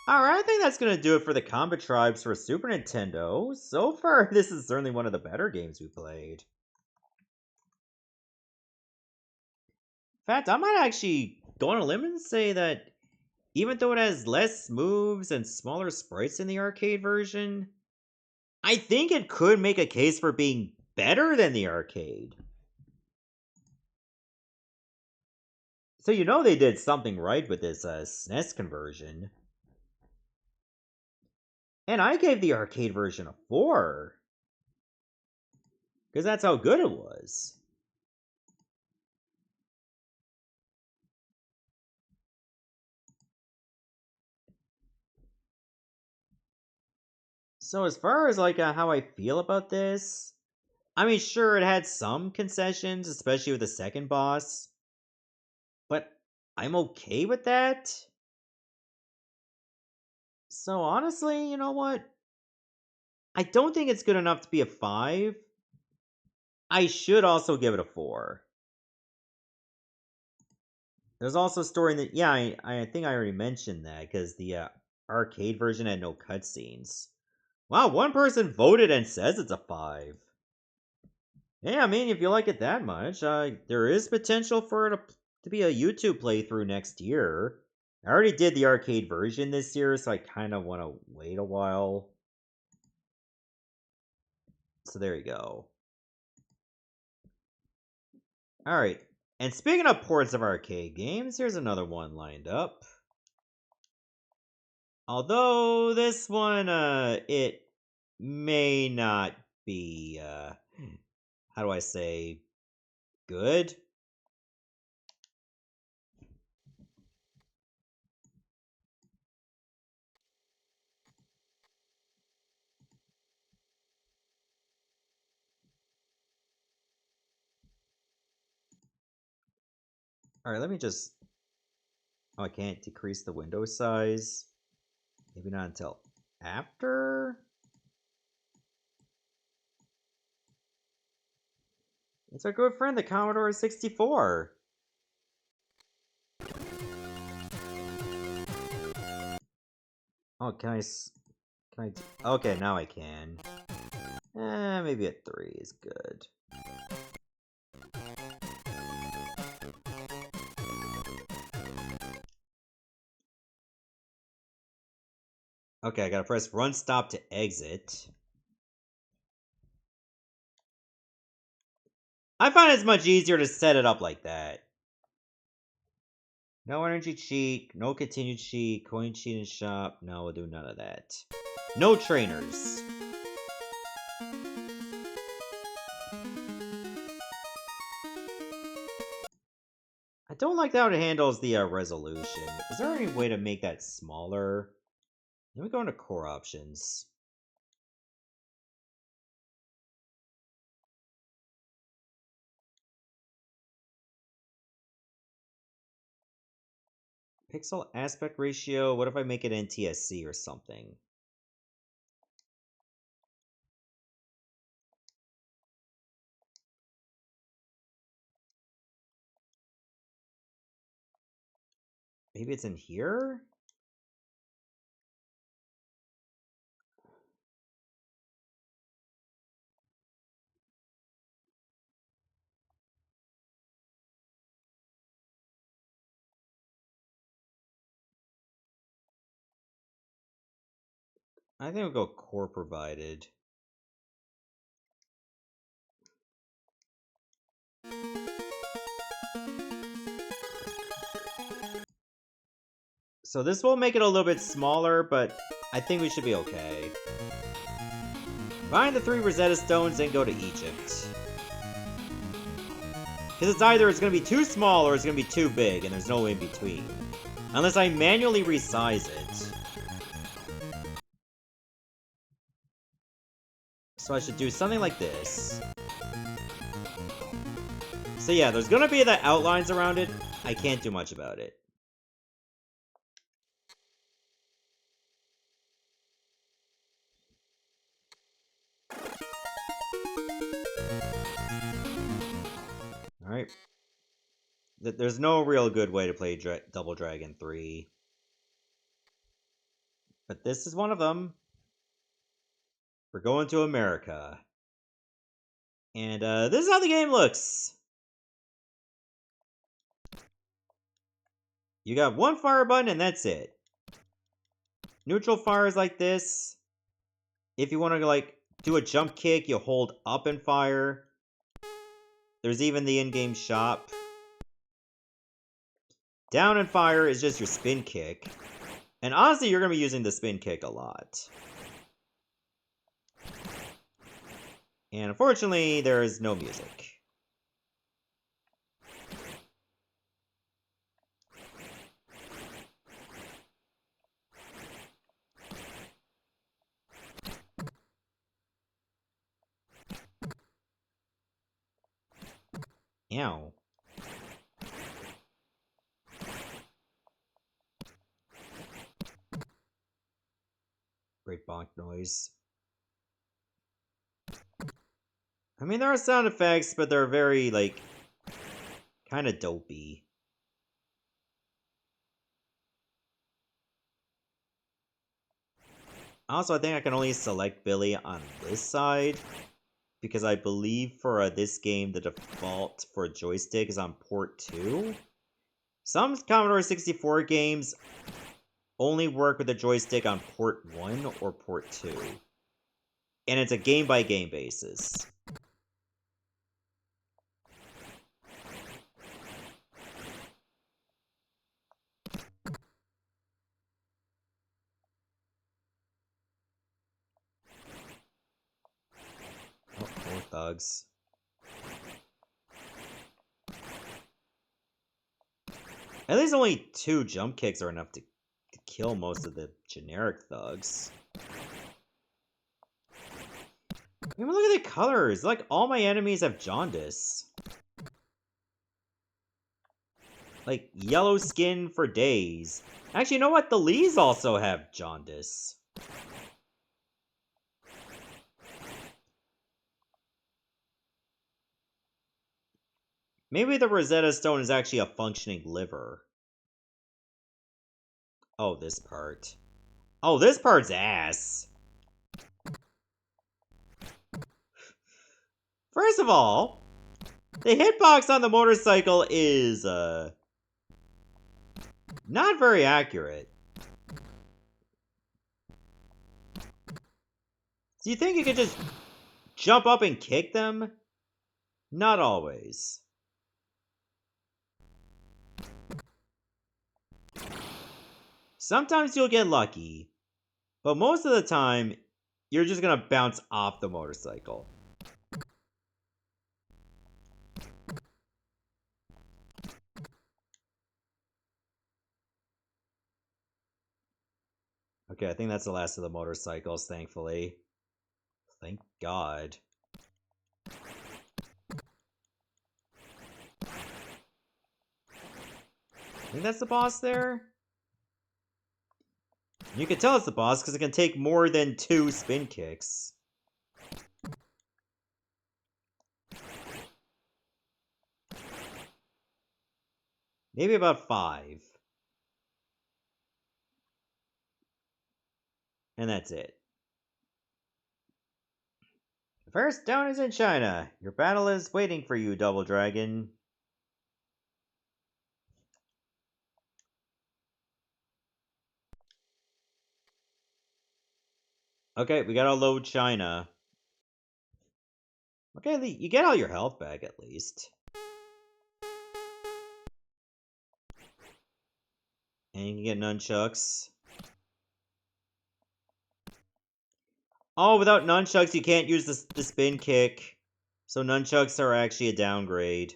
I think that's gonna do it for the Combatribes for Super Nintendo. So far, this is certainly one of the better games we played. In fact, I might actually go on a limb and say that even though it has less moves and smaller sprites in the arcade version, I think it could make a case for being better than the arcade. So you know they did something right with this SNES conversion. And I gave the arcade version a 4. Because that's how good it was. So as far as like how I feel about this, I mean sure it had some concessions, especially with the second boss. But I'm okay with that. So honestly, you know what? I don't think it's good enough to be a 5. I should also give it a 4. There's also a story in the... Yeah, I think I already mentioned that, because the arcade version had no cutscenes. Wow, one person voted and says it's a 5. Yeah, I mean, if you like it that much, there is potential for it to be a YouTube playthrough next year. I already did the arcade version this year, so I kind of want to wait a while. So there you go. Alright, and speaking of ports of arcade games, here's another one lined up. Although this one, it may not be, how do I say, good? Alright, let me just... Oh, I can't decrease the window size. Maybe not until after? It's our good friend, the Commodore 64. Oh, can I... Okay, now I can. Maybe a 3 is good. Okay, I gotta press run stop to exit. I find it's much easier to set it up like that. No energy cheat, no continued cheat, coin cheat in shop. No, we'll do none of that. No trainers. I don't like how it handles the resolution. Is there any way to make that smaller? Let me go into core options. Pixel aspect ratio. What if I make it NTSC or something? Maybe it's in here? I think we'll go core provided. So this will make it a little bit smaller, but I think we should be okay. Find the 3 Rosetta Stones and go to Egypt. Because it's either it's going to be too small or it's going to be too big, and there's no in between. Unless I manually resize it. So I should do something like this. So yeah, there's going to be the outlines around it. I can't do much about it. Alright. There's no real good way to play Double Dragon 3. But this is one of them. We're going to America. And this is how the game looks. You got one fire button and that's it. Neutral fire is like this. If you want to like do a jump kick, you hold up and fire. There's even the in-game shop. Down and fire is just your spin kick. And honestly, you're going to be using the spin kick a lot. And unfortunately, there is no music. Ow. Great bonk noise. I mean, there are sound effects, but they're very, like, kind of dopey. Also, I think I can only select Billy on this side, because I believe for this game, the default for joystick is on port 2. Some Commodore 64 games only work with the joystick on port 1 or port 2. and it's a game-by-game basis. Oh, more thugs. At least only 2 jump kicks are enough to kill most of the generic thugs. I mean, look at the colors! Like, all my enemies have jaundice. Like, yellow skin for days. Actually, you know what? The Lees also have jaundice. Maybe the Rosetta Stone is actually a functioning liver. Oh, this part. Oh, this part's ass. First of all, the hitbox on the motorcycle is, not very accurate. Do you think you could just jump up and kick them? Not always. Sometimes you'll get lucky, but most of the time, you're just gonna bounce off the motorcycle. Okay, I think that's the last of the motorcycles, thankfully. Thank God. I think that's the boss there? You can tell it's the boss because it can take more than 2 spin kicks. Maybe about 5. And that's it. The first town is in China. Your battle is waiting for you, Double Dragon. Okay, we gotta load China. Okay, you get all your health back at least. And you can get nunchucks. Oh, without nunchucks, you can't use the spin kick. So nunchucks are actually a downgrade.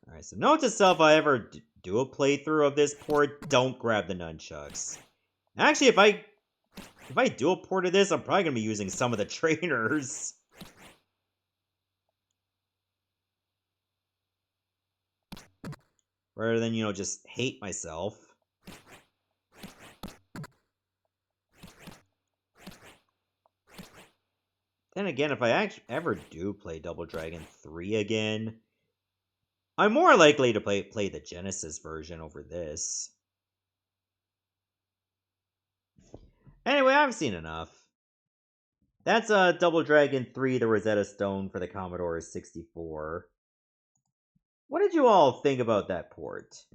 Alright, so note to self, if I ever do a playthrough of this port, don't grab the nunchucks. Actually, if I do a port of this, I'm probably gonna be using some of the trainers. Rather than, just hate myself. Then again, if I actually ever do play Double Dragon 3 again, I'm more likely to play the Genesis version over this. Anyway, I've seen enough. That's Double Dragon 3, the Rosetta Stone for the Commodore 64. What did you all think about that port?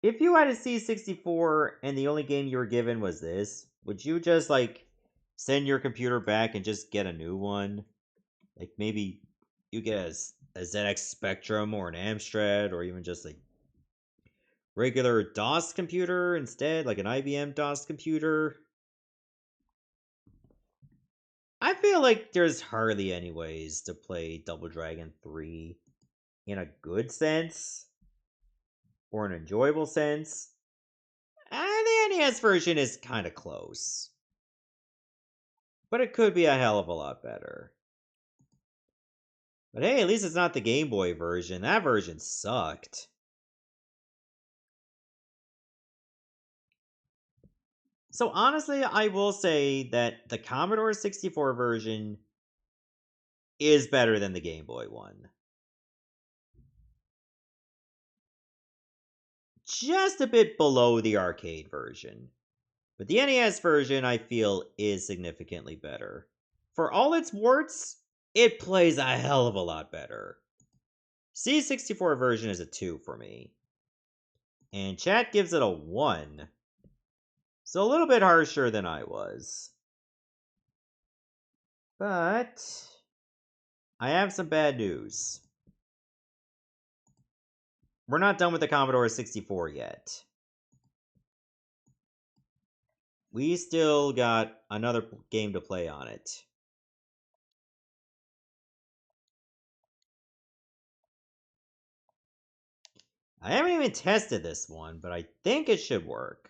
If you had a C64 and the only game you were given was this, would you just, send your computer back and just get a new one? Like, maybe you get a ZX Spectrum or an Amstrad, or even just, regular DOS computer instead, like an IBM DOS computer? I feel like there's hardly any ways to play Double Dragon 3 in a good sense, or an enjoyable sense. And the NES version is kind of close. But it could be a hell of a lot better. But hey, at least it's not the Game Boy version. That version sucked. So honestly, I will say that the Commodore 64 version is better than the Game Boy one. Just a bit below the arcade version. But the NES version, I feel, is significantly better. For all its warts, it plays a hell of a lot better. C64 version is a 2 for me. And chat gives it a 1. So a little bit harsher than I was. But I have some bad news. We're not done with the Commodore 64 yet. We still got another game to play on it. I haven't even tested this one, but I think it should work.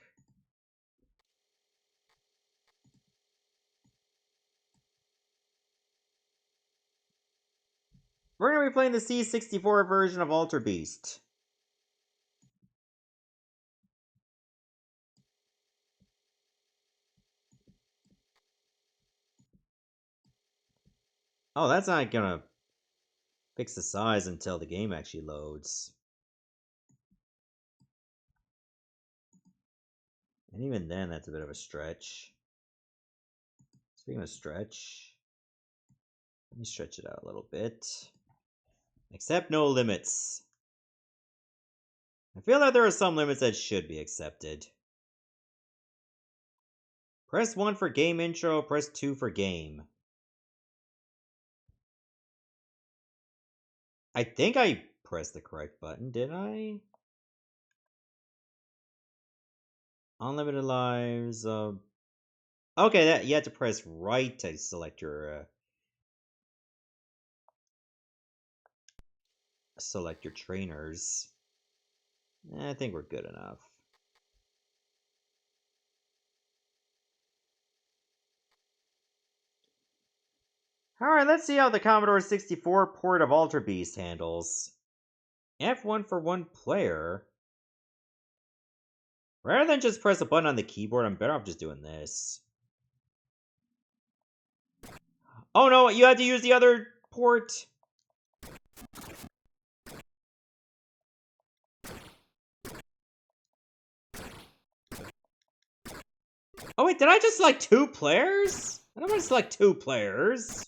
We're going to be playing the C64 version of Alter Beast. Oh, that's not gonna fix the size until the game actually loads. And even then, that's a bit of a stretch. Speaking of stretch, let me stretch it out a little bit. Accept no limits. I feel that there are some limits that should be accepted. Press 1 for game intro, press 2 for game. I think I pressed the correct button, did I? Unlimited lives. Okay, that you have to press right to select your trainers. I think we're good enough. Alright, let's see how the Commodore 64 port of Alter Beast handles. F1 for one player? Rather than just press a button on the keyboard, I'm better off just doing this. Oh no, you had to use the other port! Oh wait, did I just select 2 players? I don't want to select 2 players.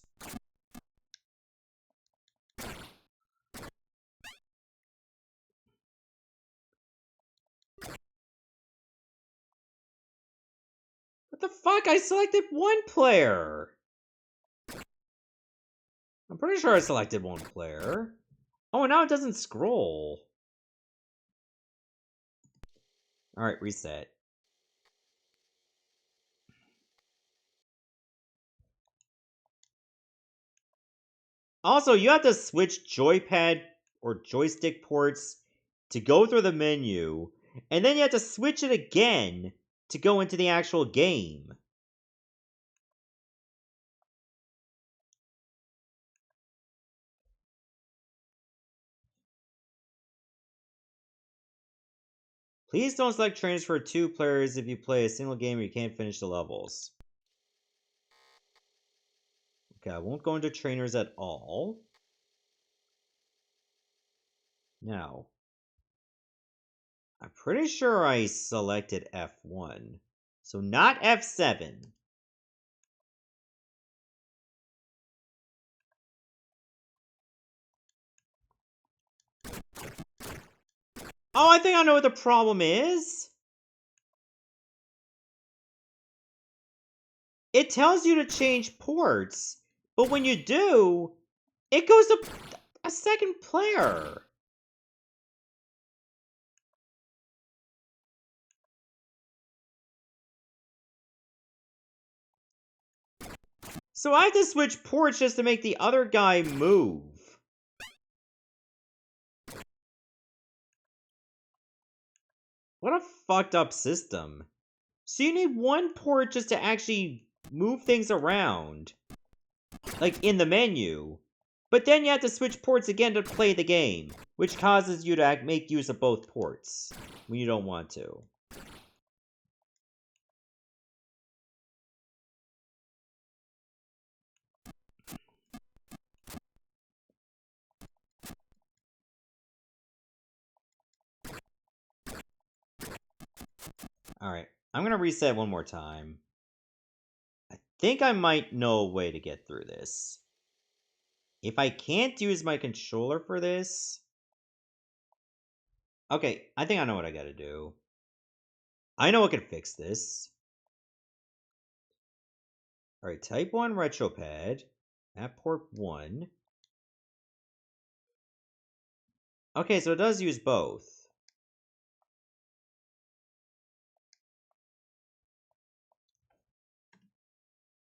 What the fuck? I selected 1 player! I'm pretty sure I selected 1 player. Oh, and now it doesn't scroll. Alright, reset. Also, you have to switch joypad or joystick ports to go through the menu, and then you have to switch it again to go into the actual game. Please don't select trainers for 2 players if you play a single game or you can't finish the levels. Okay, I won't go into trainers at all. Now, I'm pretty sure I selected F1, so not F7. Oh, I think I know what the problem is. It tells you to change ports, but when you do, it goes to a second player. So I have to switch ports just to make the other guy move. What a fucked up system. So you need 1 port just to actually move things around. Like in the menu. But then you have to switch ports again to play the game, which causes you to make use of both ports when you don't want to. Alright, I'm gonna reset one more time. I think I might know a way to get through this. If I can't use my controller for this, Okay, I think I know what I gotta do. I know what can fix this. Alright, Type 1 RetroPad. At port 1. Okay, so it does use both.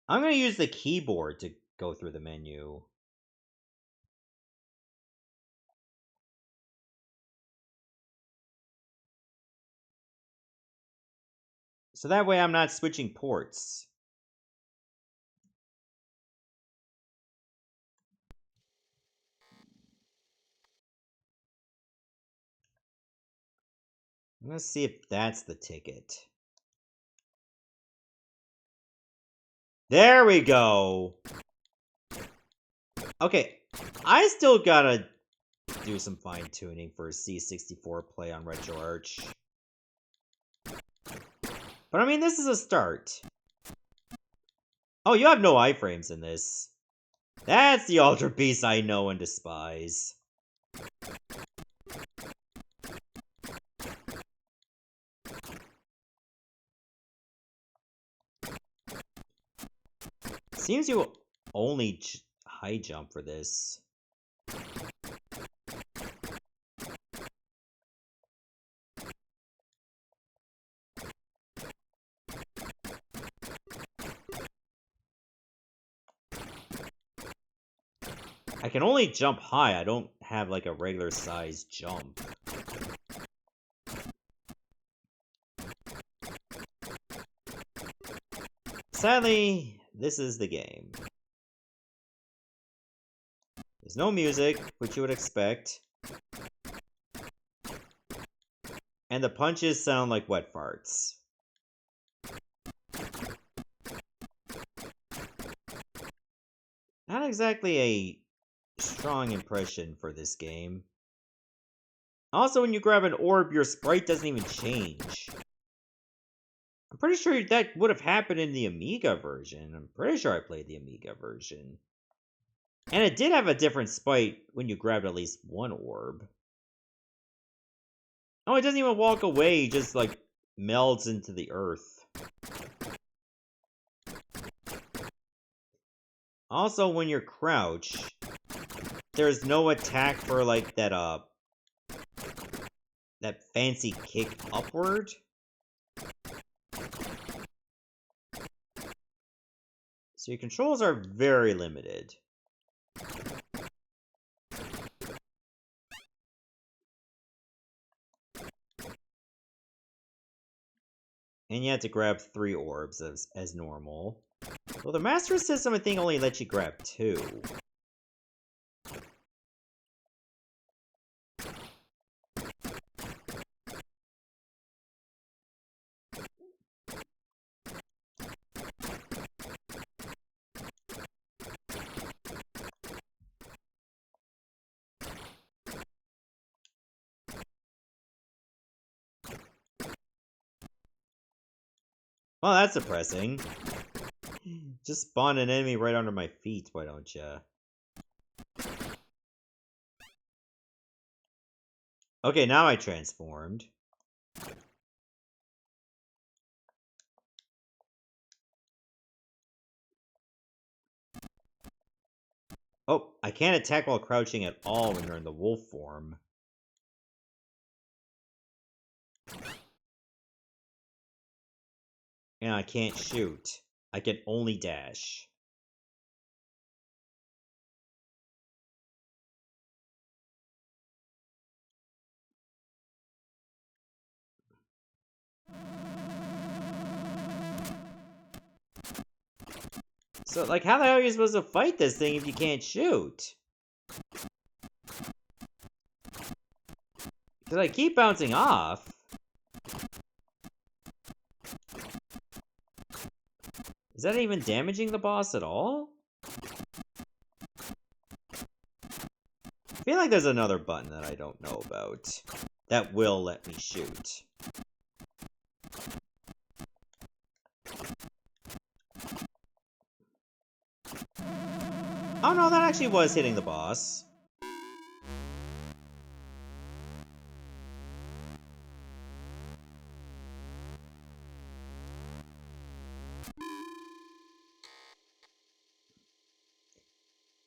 I'm gonna use the keyboard to go through the menu. So that way I'm not switching ports. I'm gonna see if that's the ticket. There we go! Okay, I still gotta do some fine-tuning for C64 play on RetroArch. But I mean, this is a start. Oh, you have no iframes in this. That's the Ultra Beast I know and despise. Seems you only high jump for this. I can only jump high, I don't have like a regular size jump. Sadly, this is the game. There's no music, which you would expect. And the punches sound like wet farts. Not exactly a strong impression for this game. Also, when you grab an orb, your sprite doesn't even change. I'm pretty sure that would have happened in the Amiga version. I'm pretty sure I played the Amiga version. And it did have a different sprite when you grabbed at least one orb. Oh, it doesn't even walk away, it just like melds into the earth. Also, when you're crouched, there's no attack for like that fancy kick upward. So your controls are very limited. And you have to grab 3 orbs as normal. Well, the Master System, I think, only lets you grab 2. Well, that's depressing. Just spawn an enemy right under my feet, why don't ya? Okay, now I transformed. Oh, I can't attack while crouching at all when you're in the wolf form. And I can't shoot. I can only dash. So, like, how the hell are you supposed to fight this thing if you can't shoot? Because I keep bouncing off. Is that even damaging the boss at all? I feel like there's another button that I don't know about that will let me shoot. Oh no, that actually was hitting the boss.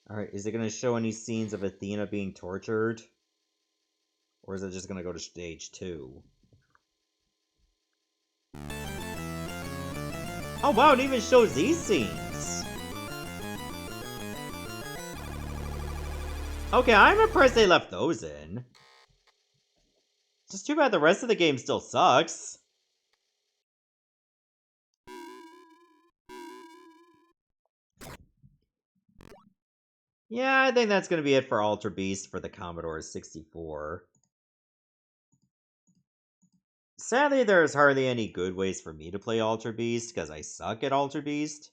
Alright, is it gonna show any scenes of Athena being tortured? Or is it just gonna go to stage 2? Oh wow, it even shows these scenes! Okay, I'm impressed they left those in. It's just too bad the rest of the game still sucks. Yeah, I think that's gonna be it for Alter Beast for the Commodore 64. Sadly, there's hardly any good ways for me to play Alter Beast, because I suck at Alter Beast.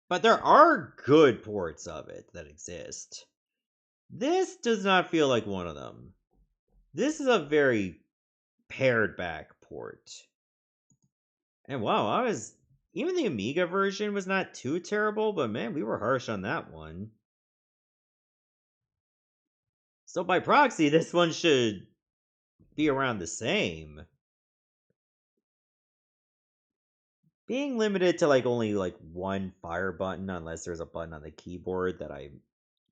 But there are good ports of it that exist. This does not feel like one of them. This is a very pared back port. And wow, even the Amiga version was not too terrible, but man, we were harsh on that one. So by proxy, this one should be around the same. Being limited to only one fire button, unless there's a button on the keyboard that I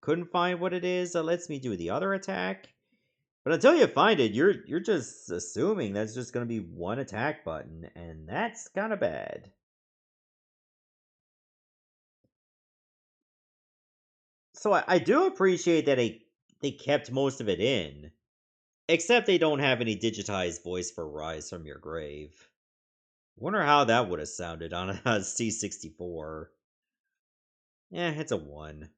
couldn't find what it is that lets me do the other attack. But until you find it, you're just assuming that's just gonna be one attack button, and that's kind of bad. So I do appreciate that they kept most of it in, except they don't have any digitized voice for Rise from Your Grave. Wonder how that would have sounded on a C64. Yeah, it's a 1.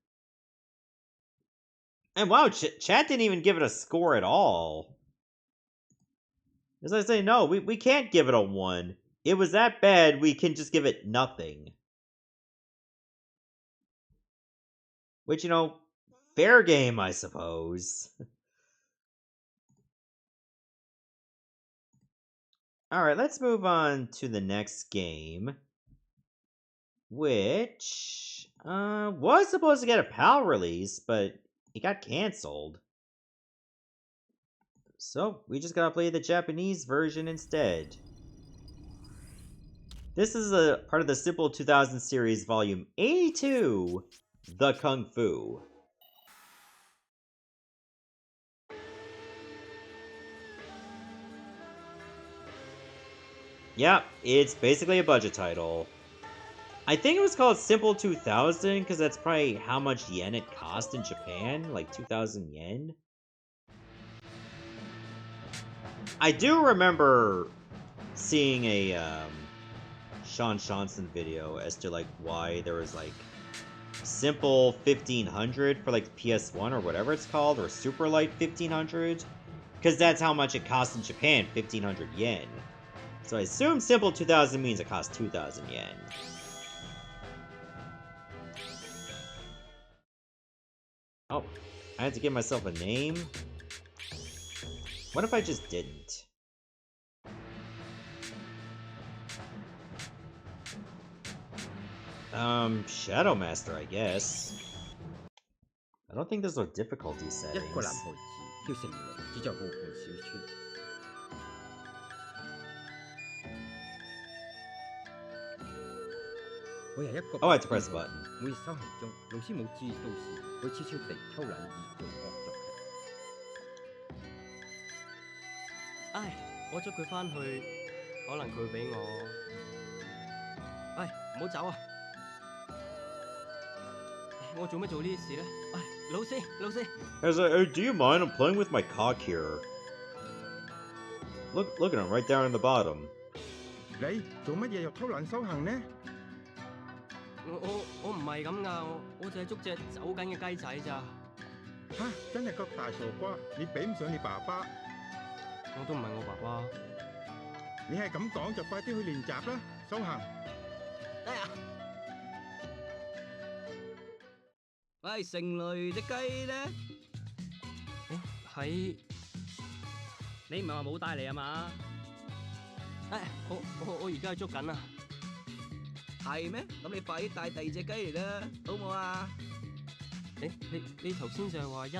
And wow, chat didn't even give it a score at all. As I say, no, we can't give it a 1. It was that bad, we can just give it nothing. Which, fair game, I suppose. Alright, let's move on to the next game. Which was supposed to get a PAL release, but it got cancelled. So we just gotta play the Japanese version instead. This is a part of the Simple 2000 series, volume 82, The Kung Fu. Yeah, it's basically a budget title. I think it was called Simple 2000 because that's probably how much yen it cost in Japan, like 2,000 yen. I do remember seeing a Sean Johnson video as to why there was Simple 1500 for PS1 or whatever it's called, or Super Light 1500, because that's how much it cost in Japan, 1500 yen. So I assume Simple 2000 means it costs 2,000 yen. Oh, I had to give myself a name? What if I just didn't? Shadow Master, I guess. I don't think there's no difficulty settings. Oh, I had to press a button. Do you mind? I'm playing with my cock here. Look at him right down in the bottom. 你做乜嘢又偷懶修行呢？我唔係咁噶，我就係捉隻走緊嘅雞仔咋。嚇！真係個大傻瓜，你比唔上你爸爸。我都唔係我爸爸。你係咁講就快啲去練習啦，修行。哎呀！喂，城雷隻雞咧？喺你唔係話冇帶嚟啊嘛？我而家捉緊啊！係咩？咁你快啲帶第二隻雞嚟啦，好冇啊？你頭先就係話一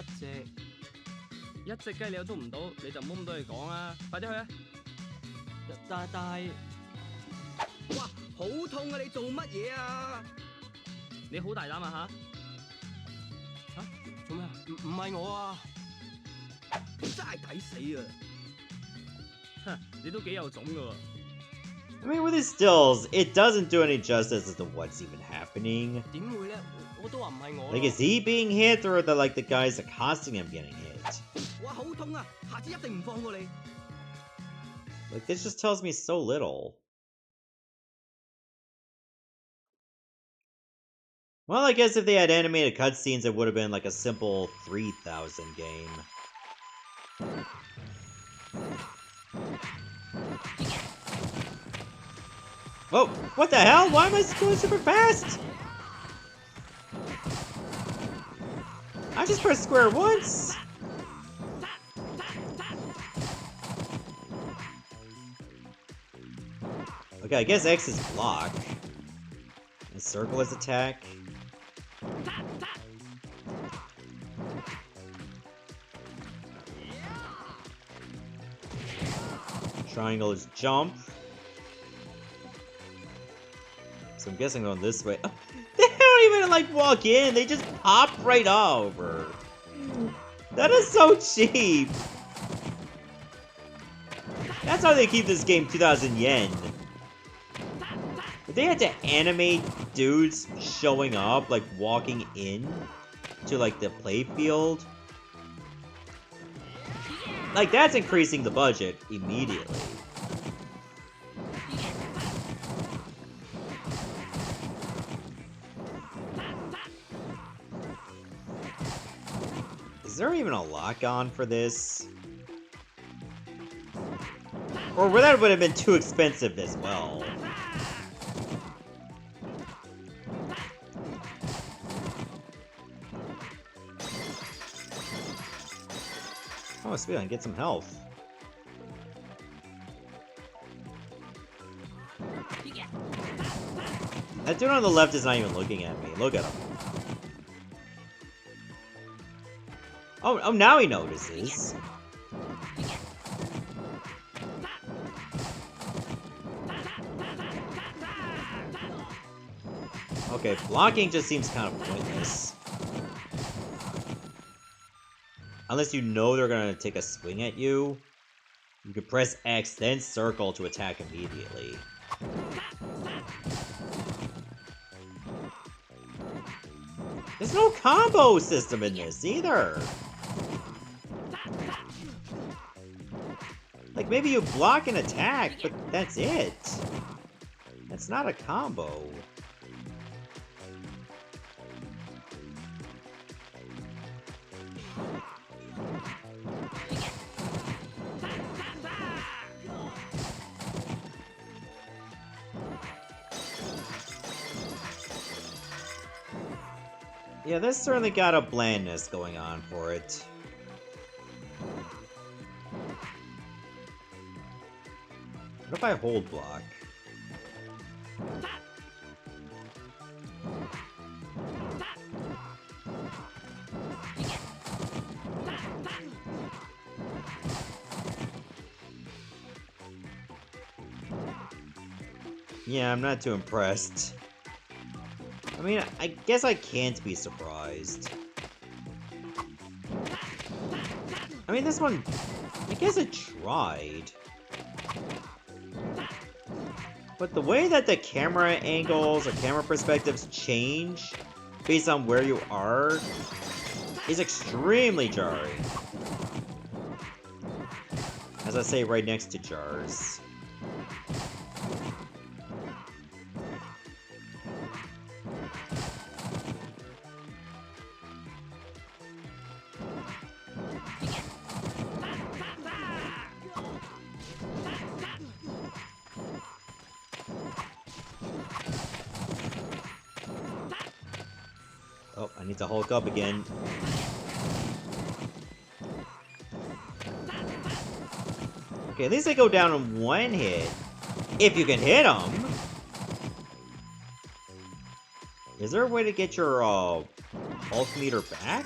隻雞你又捉唔到，你就唔好咁多嘢講啦，快啲去啊！但係，哇，好痛啊！你做乜嘢啊？你好大膽啊吓！唔係我啊！真係抵死啊！哼，你都幾有種㗎喎！ I mean, with these stills, it doesn't do any justice as to what's even happening. 點會咧？我都話唔係我。Like, is he being hit, or are the, like, the guys accosting him getting hit? 哇，好痛啊！下次一定唔放過你。Like, this just tells me so little. Well, I guess if they had animated cutscenes, it would have been like a simple 3000 game. Whoa, what the hell? Why am I going super fast? I just pressed square once. Okay, I guess X is block. And circle is attack. Triangle is jump. So I'm guessing going this way. Oh, they don't even like walk in, they just pop right over. That is so cheap. That's how they keep this game 2,000 yen. If they had to animate dudes showing up, like walking in to like the playfield, like that's increasing the budget immediately. Is there even a lock on for this? Or that would have been too expensive as well. Oh, sweet, I can get some health. That dude on the left is not even looking at me. Look at him. Oh, now he notices. Okay, blocking just seems kind of pointless. Unless you know they're gonna take a swing at you, you can press X, then circle to attack immediately. There's no combo system in this either! Like, maybe you block and attack, but that's it. That's not a combo. Yeah, this certainly got a blandness going on for it. What if I hold block? Yeah, I'm not too impressed. I mean, I guess I can't be surprised. I mean, this one, I guess it tried. But the way that the camera angles or camera perspectives change based on where you are is extremely jarring. As I say, right next to jars. Oh, I need to Hulk up again. Okay, at least they go down in one hit. If you can hit them. Is there a way to get your Hulk meter back?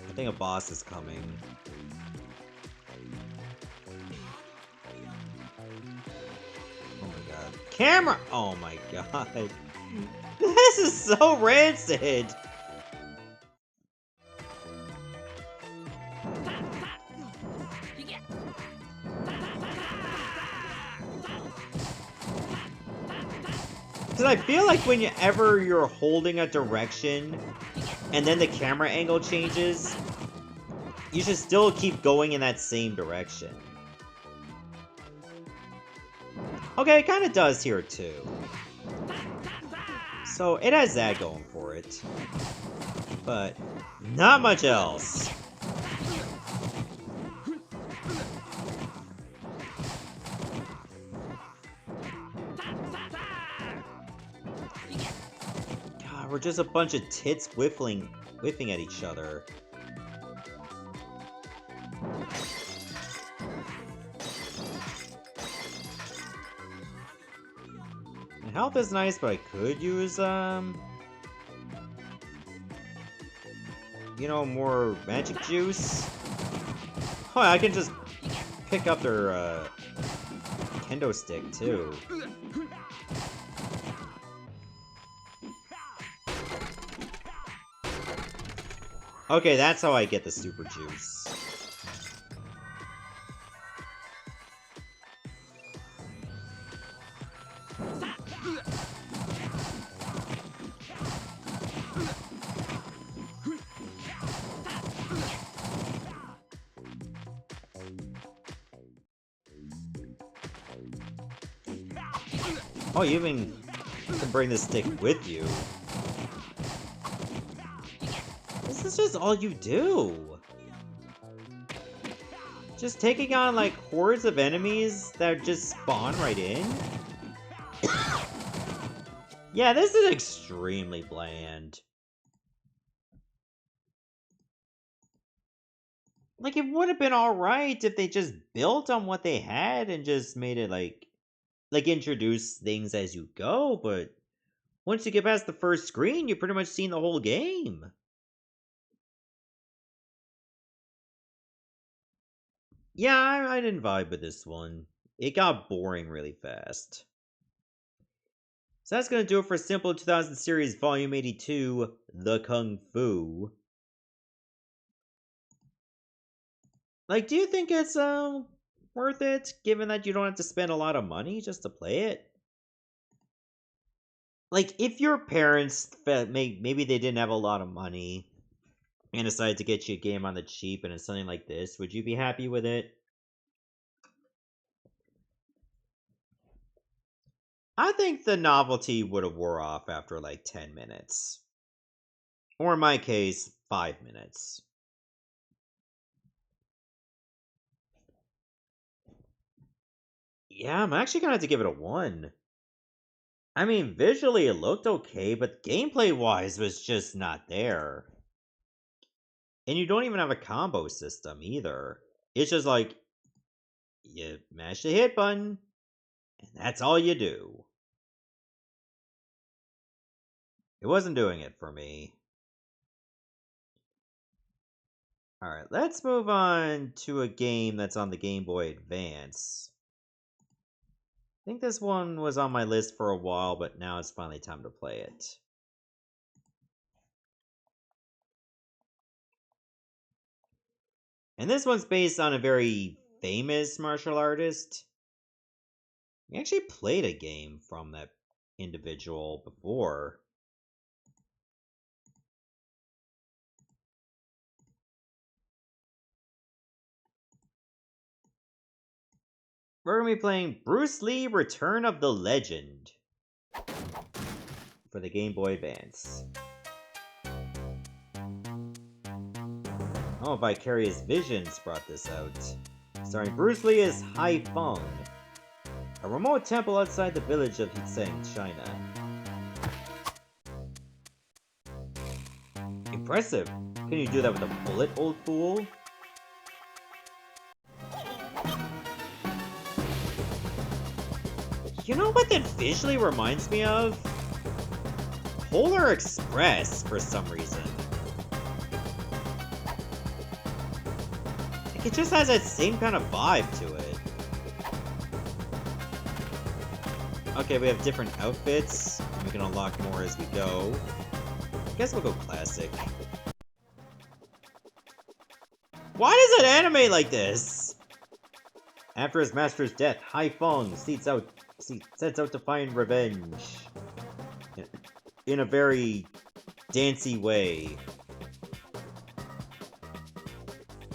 I think a boss is coming. camera... Oh my god. This is so rancid! Because I feel like whenever you're holding a direction, and then the camera angle changes, you should still keep going in that same direction. Okay, it kind of does here too. So it has that going for it. But not much else. God, we're just a bunch of tits whiffing at each other. My health is nice, but I could use, you know, more magic juice. Oh, I can just pick up their, kendo stick, too. Okay, that's how I get the super juice. Oh, you even can bring this stick with you. This is just all you do. Just taking on, like, hordes of enemies that just spawn right in? Yeah, this is extremely bland. Like, it would have been alright if they just built on what they had and just made it, like, introduce things as you go, but once you get past the first screen, you've pretty much seen the whole game. Yeah, I didn't vibe with this one. It got boring really fast. So that's going to do it for Simple 2000 Series Volume 82, The Kung Fu. Like, do you think it's, worth it, given that you don't have to spend a lot of money just to play it? Like, if your parents maybe they didn't have a lot of money and decided to get you a game on the cheap and it's something like this, would you be happy with it? I think the novelty would have wore off after like 10 minutes. Or in my case, 5 minutes. Yeah, I'm actually gonna have to give it a 1. I mean, visually it looked okay, but gameplay-wise was just not there. And you don't even have a combo system either. It's just like, you mash the hit button, and that's all you do. It wasn't doing it for me. Alright, let's move on to a game that's on the Game Boy Advance. I think this one was on my list for a while, but now it's finally time to play it. And this one's based on a very famous martial artist. We actually played a game from that individual before. We're going to be playing Bruce Lee Return of the Legend for the Game Boy Advance. Oh, Vicarious Visions brought this out. Starring Bruce Lee as Hai Feng, a remote temple outside the village of Hitseng, China. Impressive! Can you do that with a bullet, old fool? You know what that visually reminds me of? Polar Express, for some reason. Like, it just has that same kind of vibe to it. Okay, we have different outfits. And we can unlock more as we go. I guess we'll go classic. Why does it animate like this? After his master's death, Hai Feng sets out to find revenge. In a very dancey way.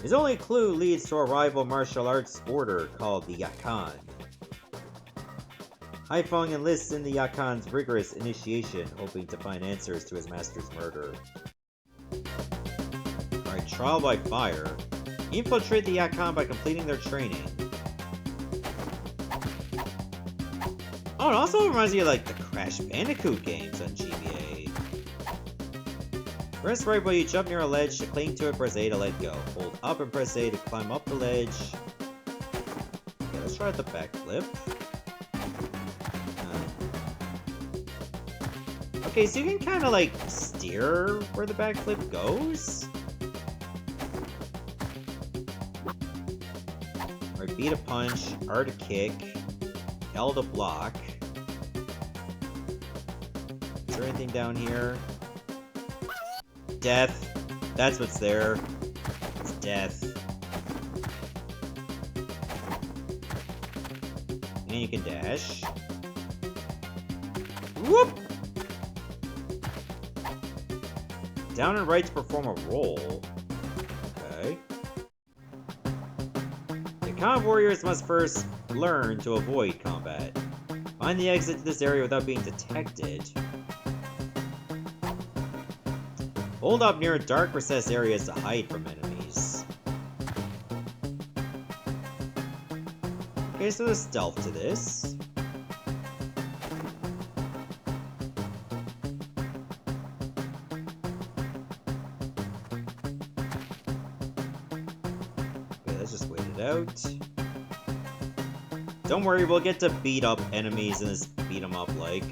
His only clue leads to a rival martial arts order called the Yakan. Hai Feng enlists in the Yakan's rigorous initiation, hoping to find answers to his master's murder. Alright, trial by fire. Infiltrate the Yakan by completing their training. Oh, it also reminds me of like the Crash Bandicoot games on GBA. Press right while you jump near a ledge to cling to it, press A to let go. Hold up and press A to climb up the ledge. Okay, let's try the backflip. Okay, so you can kind of like steer where the backflip goes. Alright, B to punch, R to kick, L to block. Is there anything down here? Death. That's what's there. It's death. And you can dash. Whoop! Down and right to perform a roll. Okay. The Yakan warriors must first learn to avoid combat. Find the exit to this area without being detected. Hold up near dark recessed areas to hide from enemies. Okay, so there's stealth to this. Okay, let's just wait it out. Don't worry, we'll get to beat up enemies in this beat 'em up like.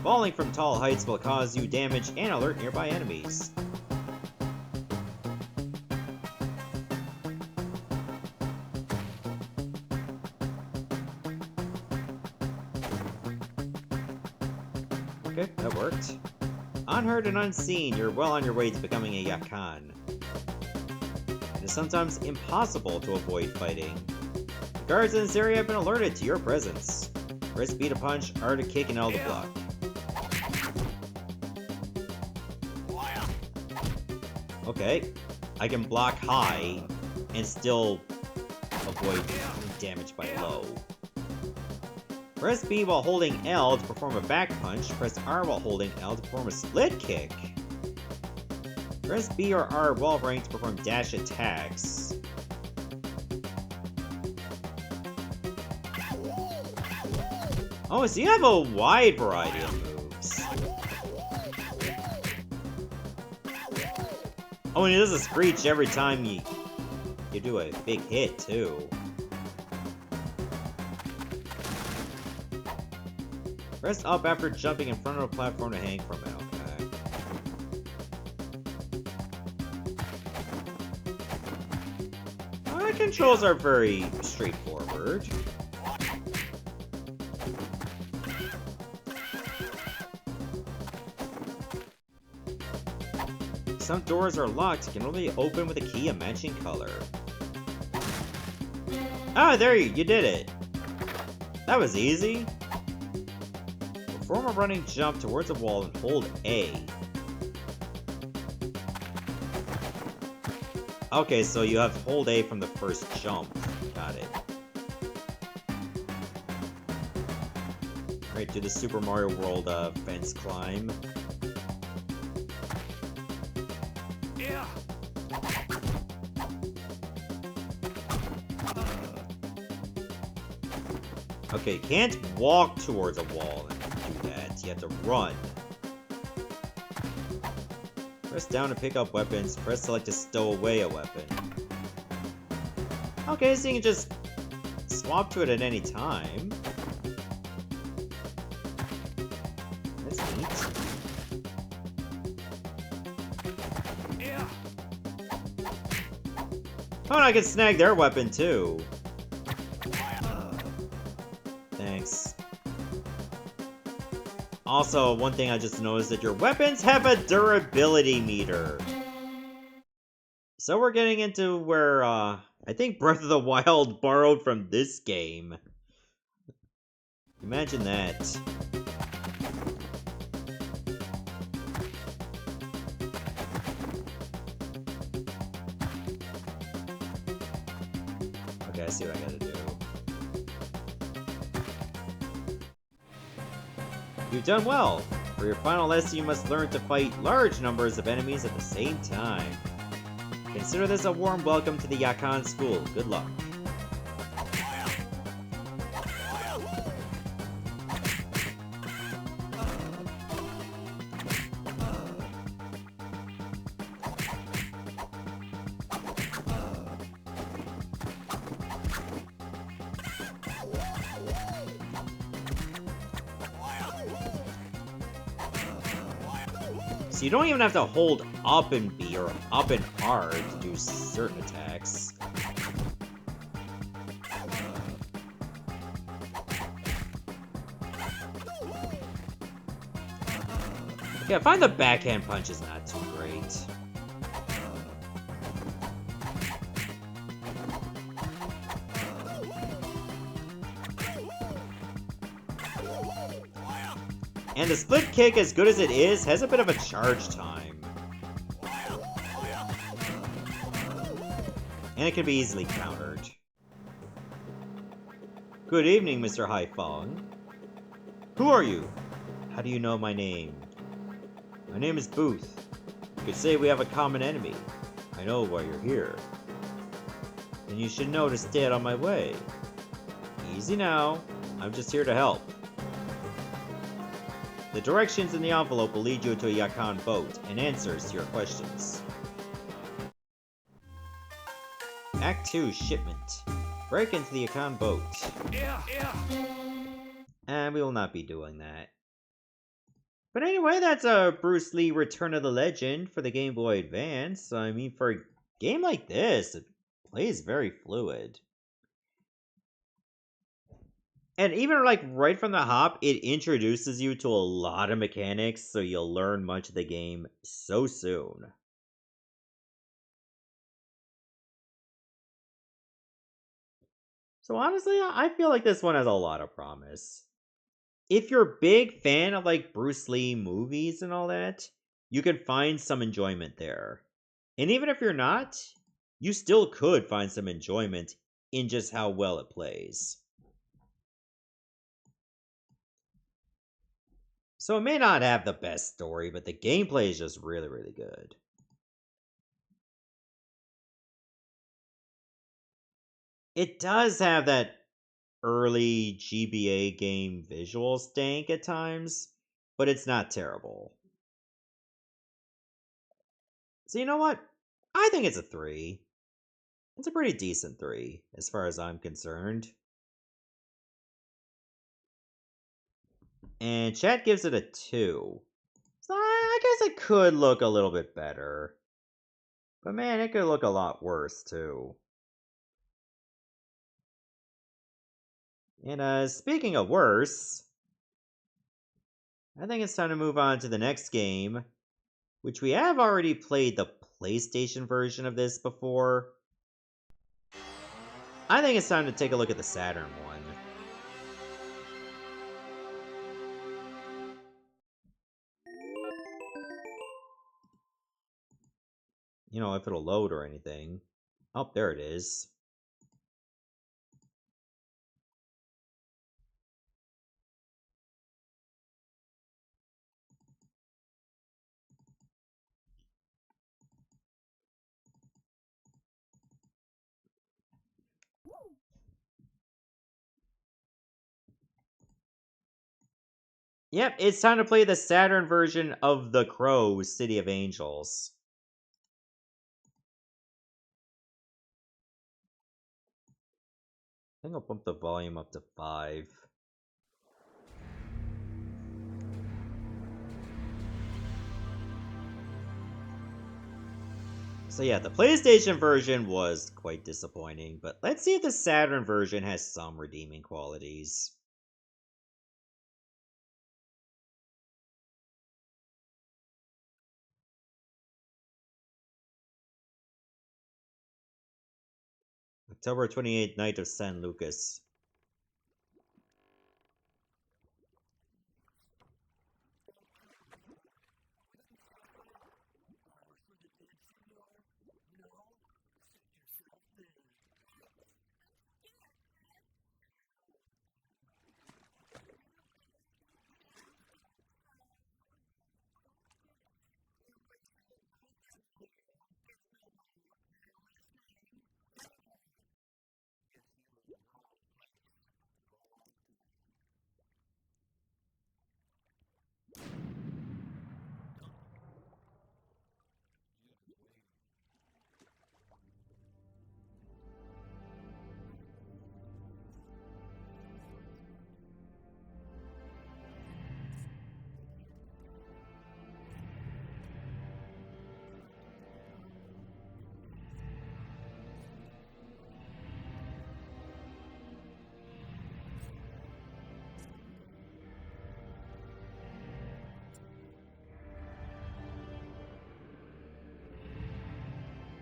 Falling from tall heights will cause you damage and alert nearby enemies. Okay, that worked. Unheard and unseen, you're well on your way to becoming a Yakan. It is sometimes impossible to avoid fighting. The guards in this area have been alerted to your presence. Press B to punch, R to kick, and L to block. Okay, I can block high and still avoid damage by low. Press B while holding L to perform a back punch. Press R while holding L to perform a split kick. Press B or R while ranked to perform dash attacks. Oh, so you have a wide variety of moves. Oh, and it does a screech every time you do a big hit, too. Press up after jumping in front of a platform to hang from it, okay. The controls are very straightforward. Some doors are locked, can only open with a key of matching color. Ah, there you did it! That was easy! Perform a running jump towards a wall and hold A. Okay, so you have to hold A from the first jump. Got it. Alright, do the Super Mario World fence climb. Okay, can't walk towards a wall and do that. You have to run. Press down to pick up weapons. Press select to stow away a weapon. Okay, so you can just swap to it at any time. That's neat. Oh, and I can snag their weapon too. Thanks. Also, one thing I just noticed that your weapons have a durability meter. So we're getting into where, I think Breath of the Wild borrowed from this game. Imagine that. Okay, I see what I gotta do. You've done well. For your final lesson, you must learn to fight large numbers of enemies at the same time. Consider this a warm welcome to the Yakan School. Good luck. So you don't even have to hold up and B or up and R to do certain attacks. Yeah, I find the backhand punch is not too great. And the split kick, as good as it is, has a bit of a charge time. And it can be easily countered. Good evening, Mr. Haifeng. Who are you? How do you know my name? My name is Booth. You could say we have a common enemy. I know why you're here. Then you should know to stay out of my way. Easy now. I'm just here to help. The directions in the envelope will lead you to a Yakan boat and answers to your questions. Act 2, Shipment. Break into the Yakan boat. And we will not be doing that. But anyway, that's a Bruce Lee Return of the Legend for the Game Boy Advance. I mean, for a game like this, it plays very fluid. And even, like, right from the hop, it introduces you to a lot of mechanics, so you'll learn much of the game so soon. So honestly, I feel like this one has a lot of promise. If you're a big fan of, like, Bruce Lee movies and all that, you can find some enjoyment there. And even if you're not, you still could find some enjoyment in just how well it plays. So it may not have the best story, but the gameplay is just really, really good. It does have that early GBA game visual stank at times, but it's not terrible. So you know what? I think it's a 3. It's a pretty decent 3, as far as I'm concerned. And chat gives it a 2. So I guess it could look a little bit better. But man, it could look a lot worse, too. And speaking of worse, I think it's time to move on to the next game, which we have already played the PlayStation version of this before. I think it's time to take a look at the Saturn one. You know, if it'll load or anything. Oh, there it is. Yep, it's time to play the Saturn version of The Crow, City of Angels. I think I'll bump the volume up to 5. So yeah, the PlayStation version was quite disappointing, but let's see if the Saturn version has some redeeming qualities. October 28th, Night of San Lucas.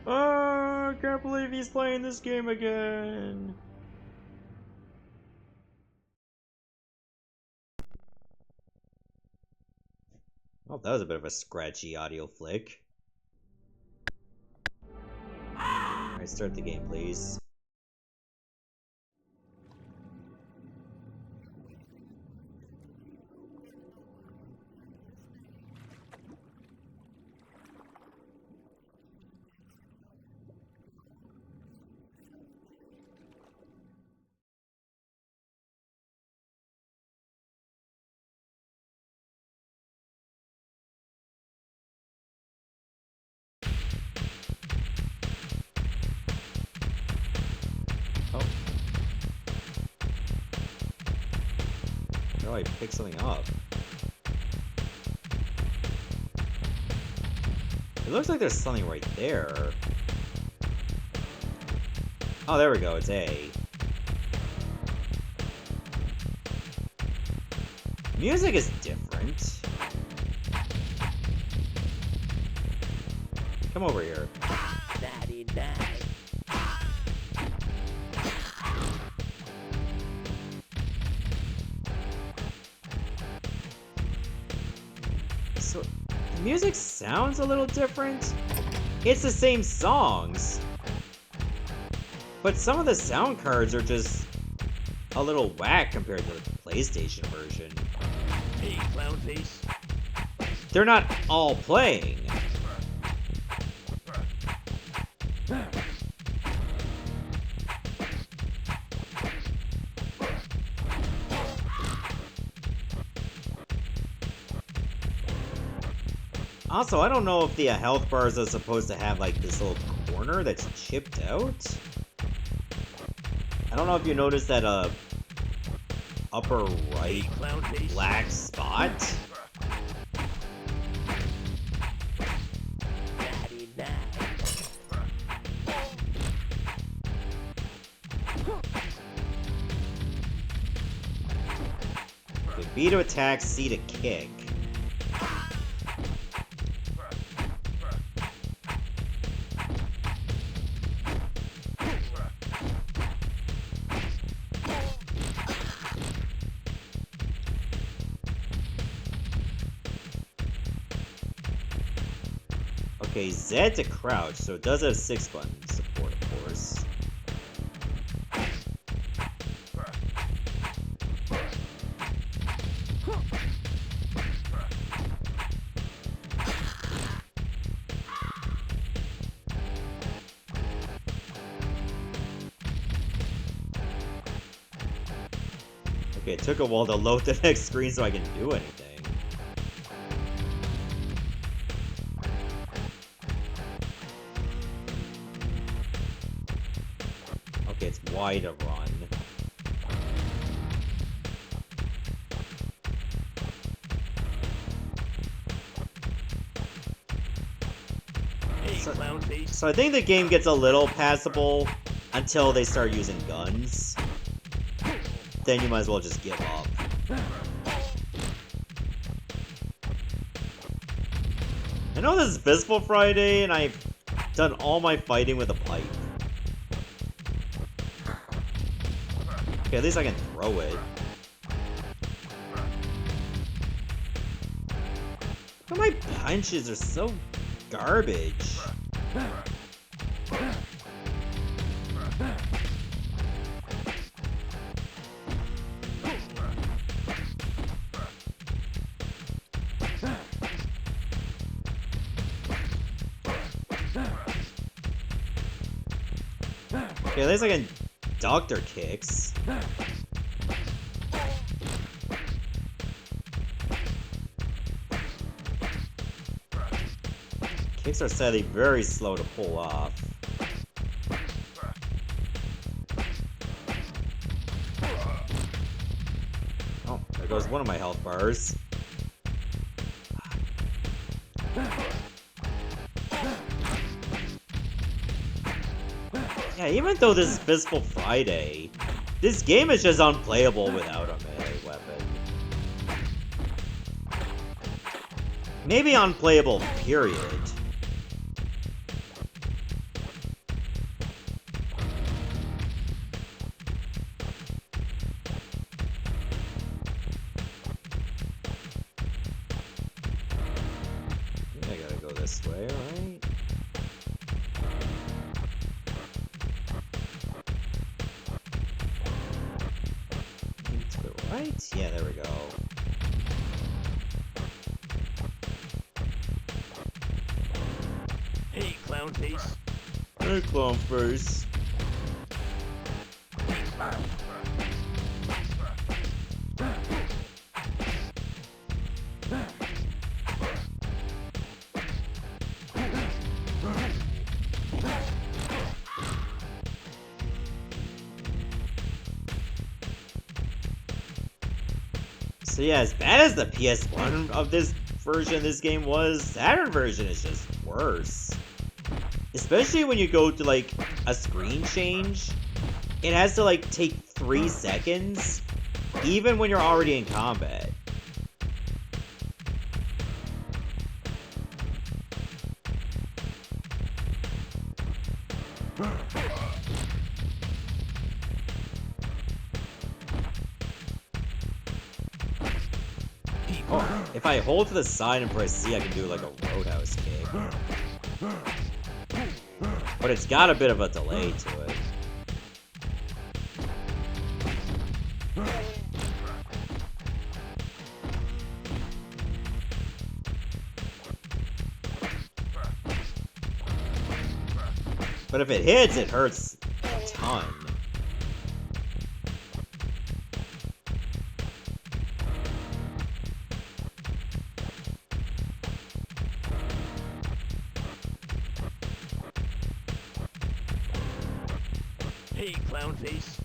Oh, I can't believe he's playing this game again. Oh, that was a bit of a scratchy audio flick. Alright, start the game, please. Oh, I picked something up. It looks like there's something right there. Oh, there we go, it's A. Music is different. Come over here. So, the music sounds a little different. It's the same songs, but some of the sound cards are just a little whack compared to the PlayStation version. Hey, clown face. They're not all playing. Also, I don't know if the health bars are supposed to have like this little corner that's chipped out. I don't know if you noticed that upper right black spot. Okay, B to attack, C to kick. Okay, Z to crouch, so it does have 6-button support, of course. Okay, it took a while to load the next screen so I can do anything. Okay, it's Y to run. So I think the game gets a little passable until they start using guns. Then you might as well just give up. I know this is Fistful Friday, and I've done all my fighting with a pipe. Okay, at least I can throw it. But my punches are so garbage. Okay, at least I can doctor kicks. Kicks are sadly very slow to pull off. Oh, there goes one of my health bars. Yeah, even though this is Fistful Friday, this game is just unplayable without a melee weapon. Maybe unplayable, period. I gotta go this way, right? To the right? Yeah, there we go. Hey, clown face. Hey, clown face. So yeah, as bad as the PS1 of this version of this game was, Saturn version is just worse. Especially when you go to like a screen change, it has to like take 3 seconds, even when you're already in combat. Oh, if I hold to the side and press C, I can do like a roadhouse kick. But it's got a bit of a delay to it. But if it hits, it hurts a ton. Hey, clown face.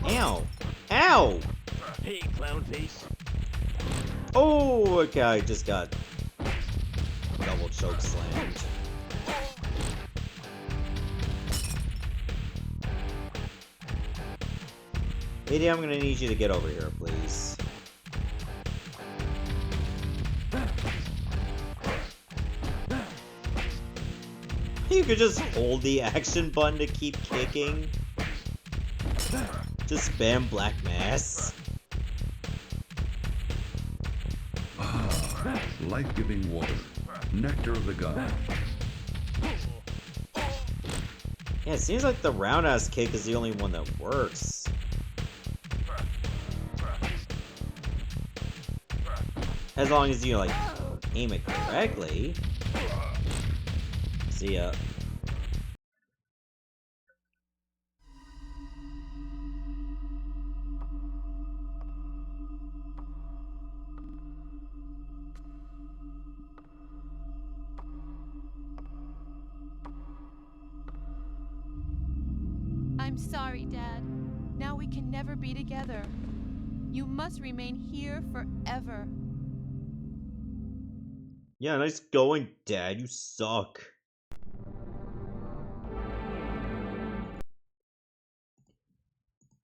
Ow! Ow! Hey, clown face. Oh, okay, I just got double choke slammed. Lady, I'm gonna need you to get over here, please. You could just hold the action button to keep kicking. Just spam black mass. Ah, life-giving water. Nectar of the gods. Yeah, it seems like the roundhouse kick is the only one that works. As long as you, like, aim it correctly. See ya. I'm sorry, Dad. Now we can never be together. You must remain here forever. Yeah, nice going, Dad. You suck.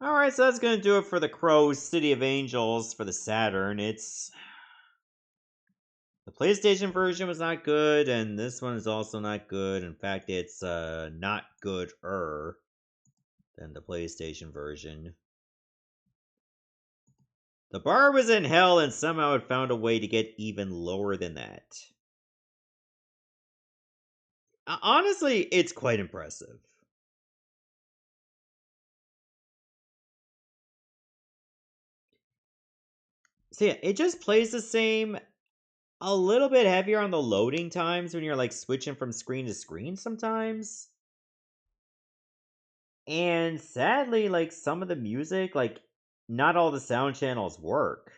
Alright, so that's gonna do it for the Crow City of Angels for the Saturn. It's... The PlayStation version was not good, and this one is also not good. In fact, it's not good-er. than the PlayStation version. The bar was in hell, and somehow it found a way to get even lower than that. Honestly, it's quite impressive. So yeah, it just plays the same, a little bit heavier on the loading times when you're like switching from screen to screen sometimes. And sadly, like some of the music, like not all the sound channels work.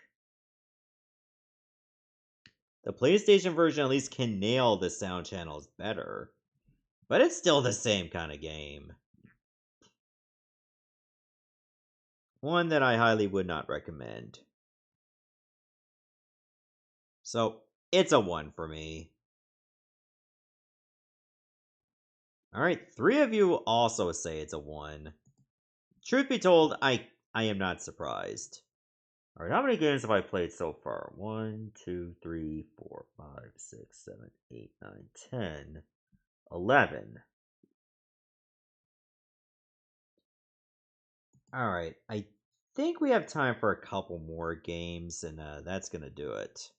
The PlayStation version at least can nail the sound channels better, but it's still the same kind of game. One that I highly would not recommend. So, it's a 1 for me. Alright, 3 of you also say it's a 1. Truth be told, I am not surprised. Alright, how many games have I played so far? 1, 2, 3, 4, 5, 6, 7, 8, 9, 10, 11. Alright, I think we have time for a couple more games, and that's gonna do it.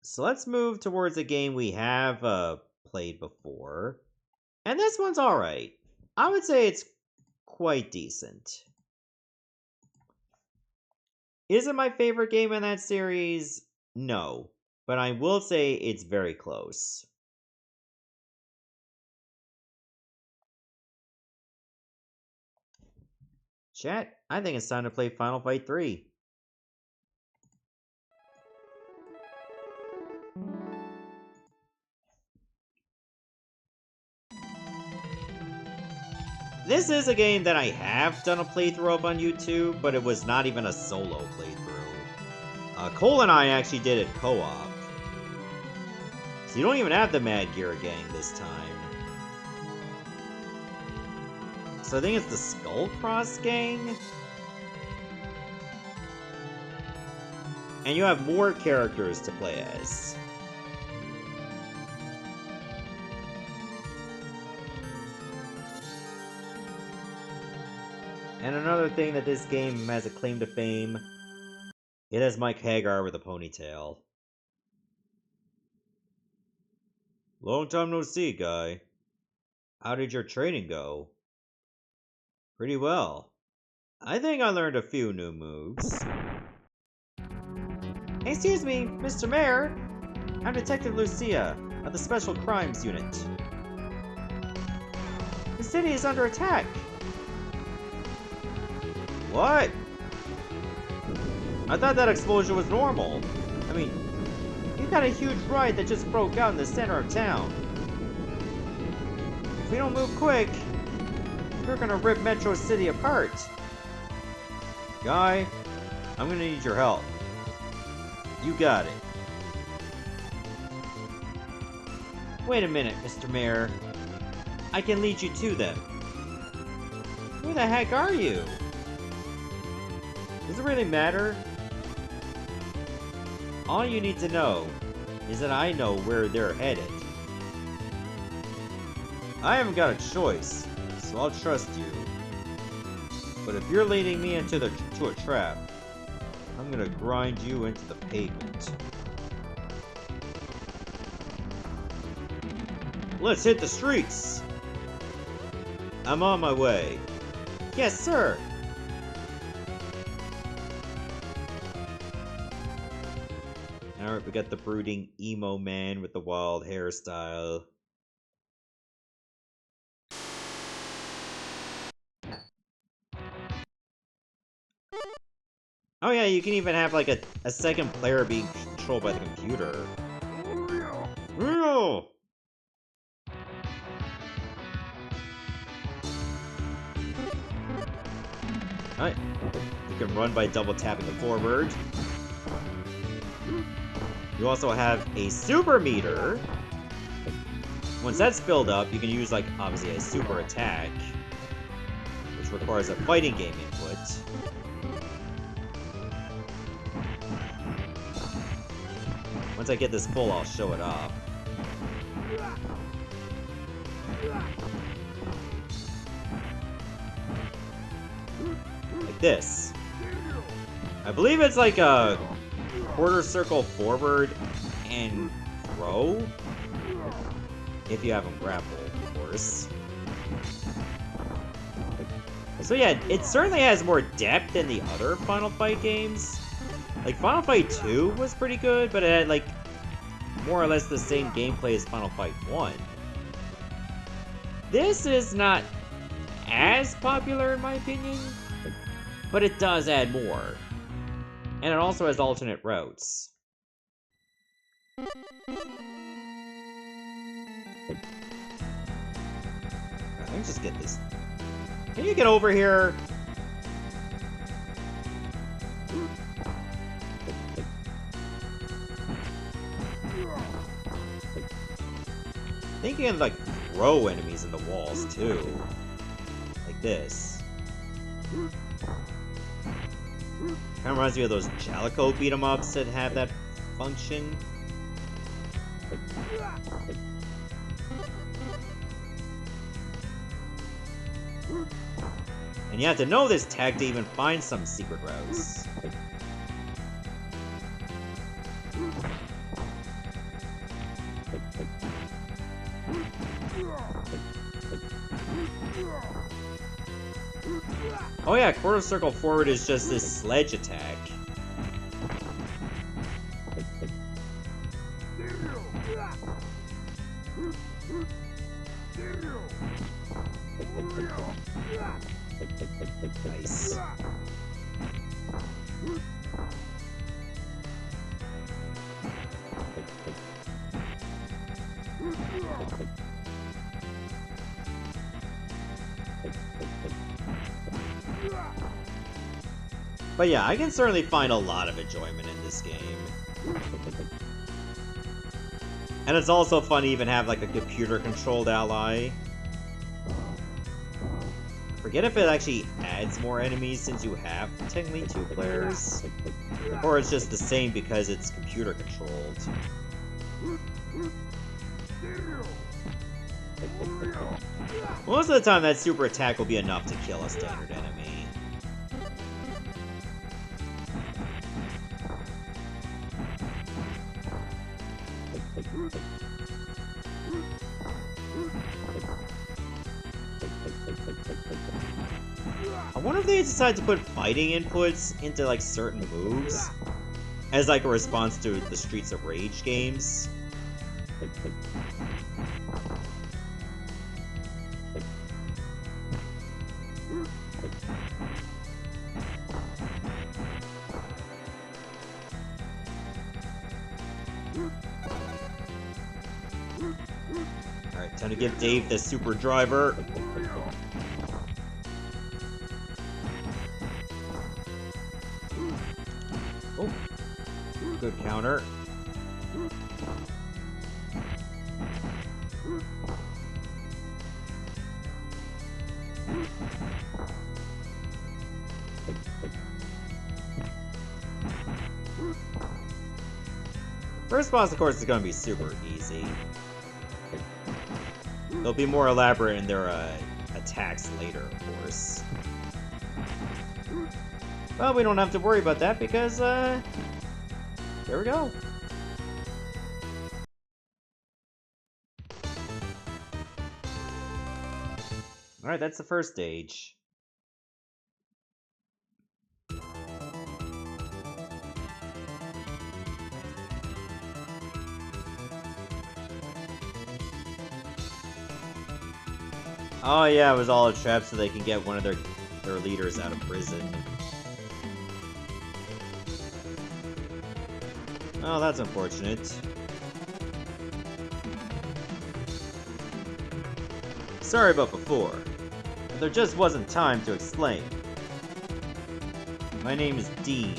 So let's move towards a game we have played before. And this one's alright. I would say it's quite decent. Is it my favorite game in that series? No. But I will say it's very close. Chat, I think it's time to play Final Fight 3. This is a game that I have done a playthrough of on YouTube, but it was not even a solo playthrough. Cole and I actually did it co-op. So you don't even have the Mad Gear Gang this time. So I think it's the Skullcross Gang? And you have more characters to play as. And another thing that this game has a claim to fame, it has Mike Hagar with a ponytail. Long time no see, guy. How did your training go? Pretty well. I think I learned a few new moves. Excuse me, Mr. Mayor. I'm Detective Lucia of the Special Crimes Unit. The city is under attack. What? I thought that explosion was normal. I mean, you've got a huge riot that just broke out in the center of town. If we don't move quick, we're gonna rip Metro City apart. Guy, I'm gonna need your help. You got it. Wait a minute, Mr. Mayor. I can lead you to them. Who the heck are you? Does it really matter? All you need to know is that I know where they're headed. I haven't got a choice, so I'll trust you. But if you're leading me into a trap, I'm gonna grind you into the pavement. Let's hit the streets! I'm on my way. Yes, sir! Alright, we got the brooding emo man with the wild hairstyle. Oh yeah, you can even have like a second player being controlled by the computer. Real! Alright, you can run by double tapping the forward. You also have a super meter. Once that's filled up, you can use, like, obviously a super attack, which requires a fighting game input. Once I get this full, I'll show it off. like this. I believe it's like a quarter circle forward and throw. If you have them grapple, of course. So yeah, it certainly has more depth than the other Final Fight games. Like, Final Fight 2 was pretty good, but it had, like, more or less the same gameplay as Final Fight 1. This is not as popular, in my opinion, but it does add more. And it also has alternate routes. Let me just get this. Can you get over here? I think you can, like, throw enemies in the walls, too. Like this. Kinda reminds me of those Jalico beat-em-ups that have that function. And you have to know this tag to even find some secret routes. Oh yeah, quarter circle forward is just this sledge attack. Nice. But yeah, I can certainly find a lot of enjoyment in this game. And it's also fun to even have like a computer-controlled ally. Forget if it actually adds more enemies since you have technically 2 players. Or it's just the same because it's computer-controlled. Most of the time that super attack will be enough to kill a standard enemy. I wonder if they decide to put fighting inputs into like certain moves as like a response to the Streets of Rage games. Alright, time to give Dave the super driver. Oh, good counter. First boss, of course, is going to be super easy. They'll be more elaborate in their attacks later, of course. Well, we don't have to worry about that because, there we go. Alright, that's the first stage. Oh yeah, it was all a trap so they can get one of their leaders out of prison. Oh, that's unfortunate. Sorry about before, but there just wasn't time to explain. My name is Dean,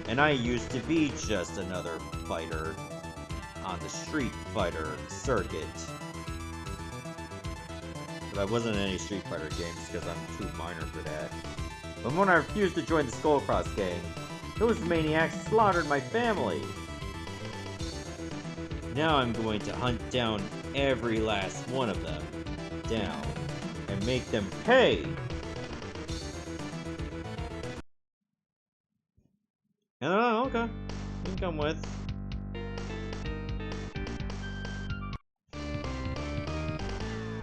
and I used to be just another fighter on the Street Fighter circuit. But I wasn't in any Street Fighter games because I'm too minor for that. But when I refused to join the Skullcross gang, those maniacs slaughtered my family. Now I'm going to hunt down every last one of them down and make them pay. Okay. You can come with.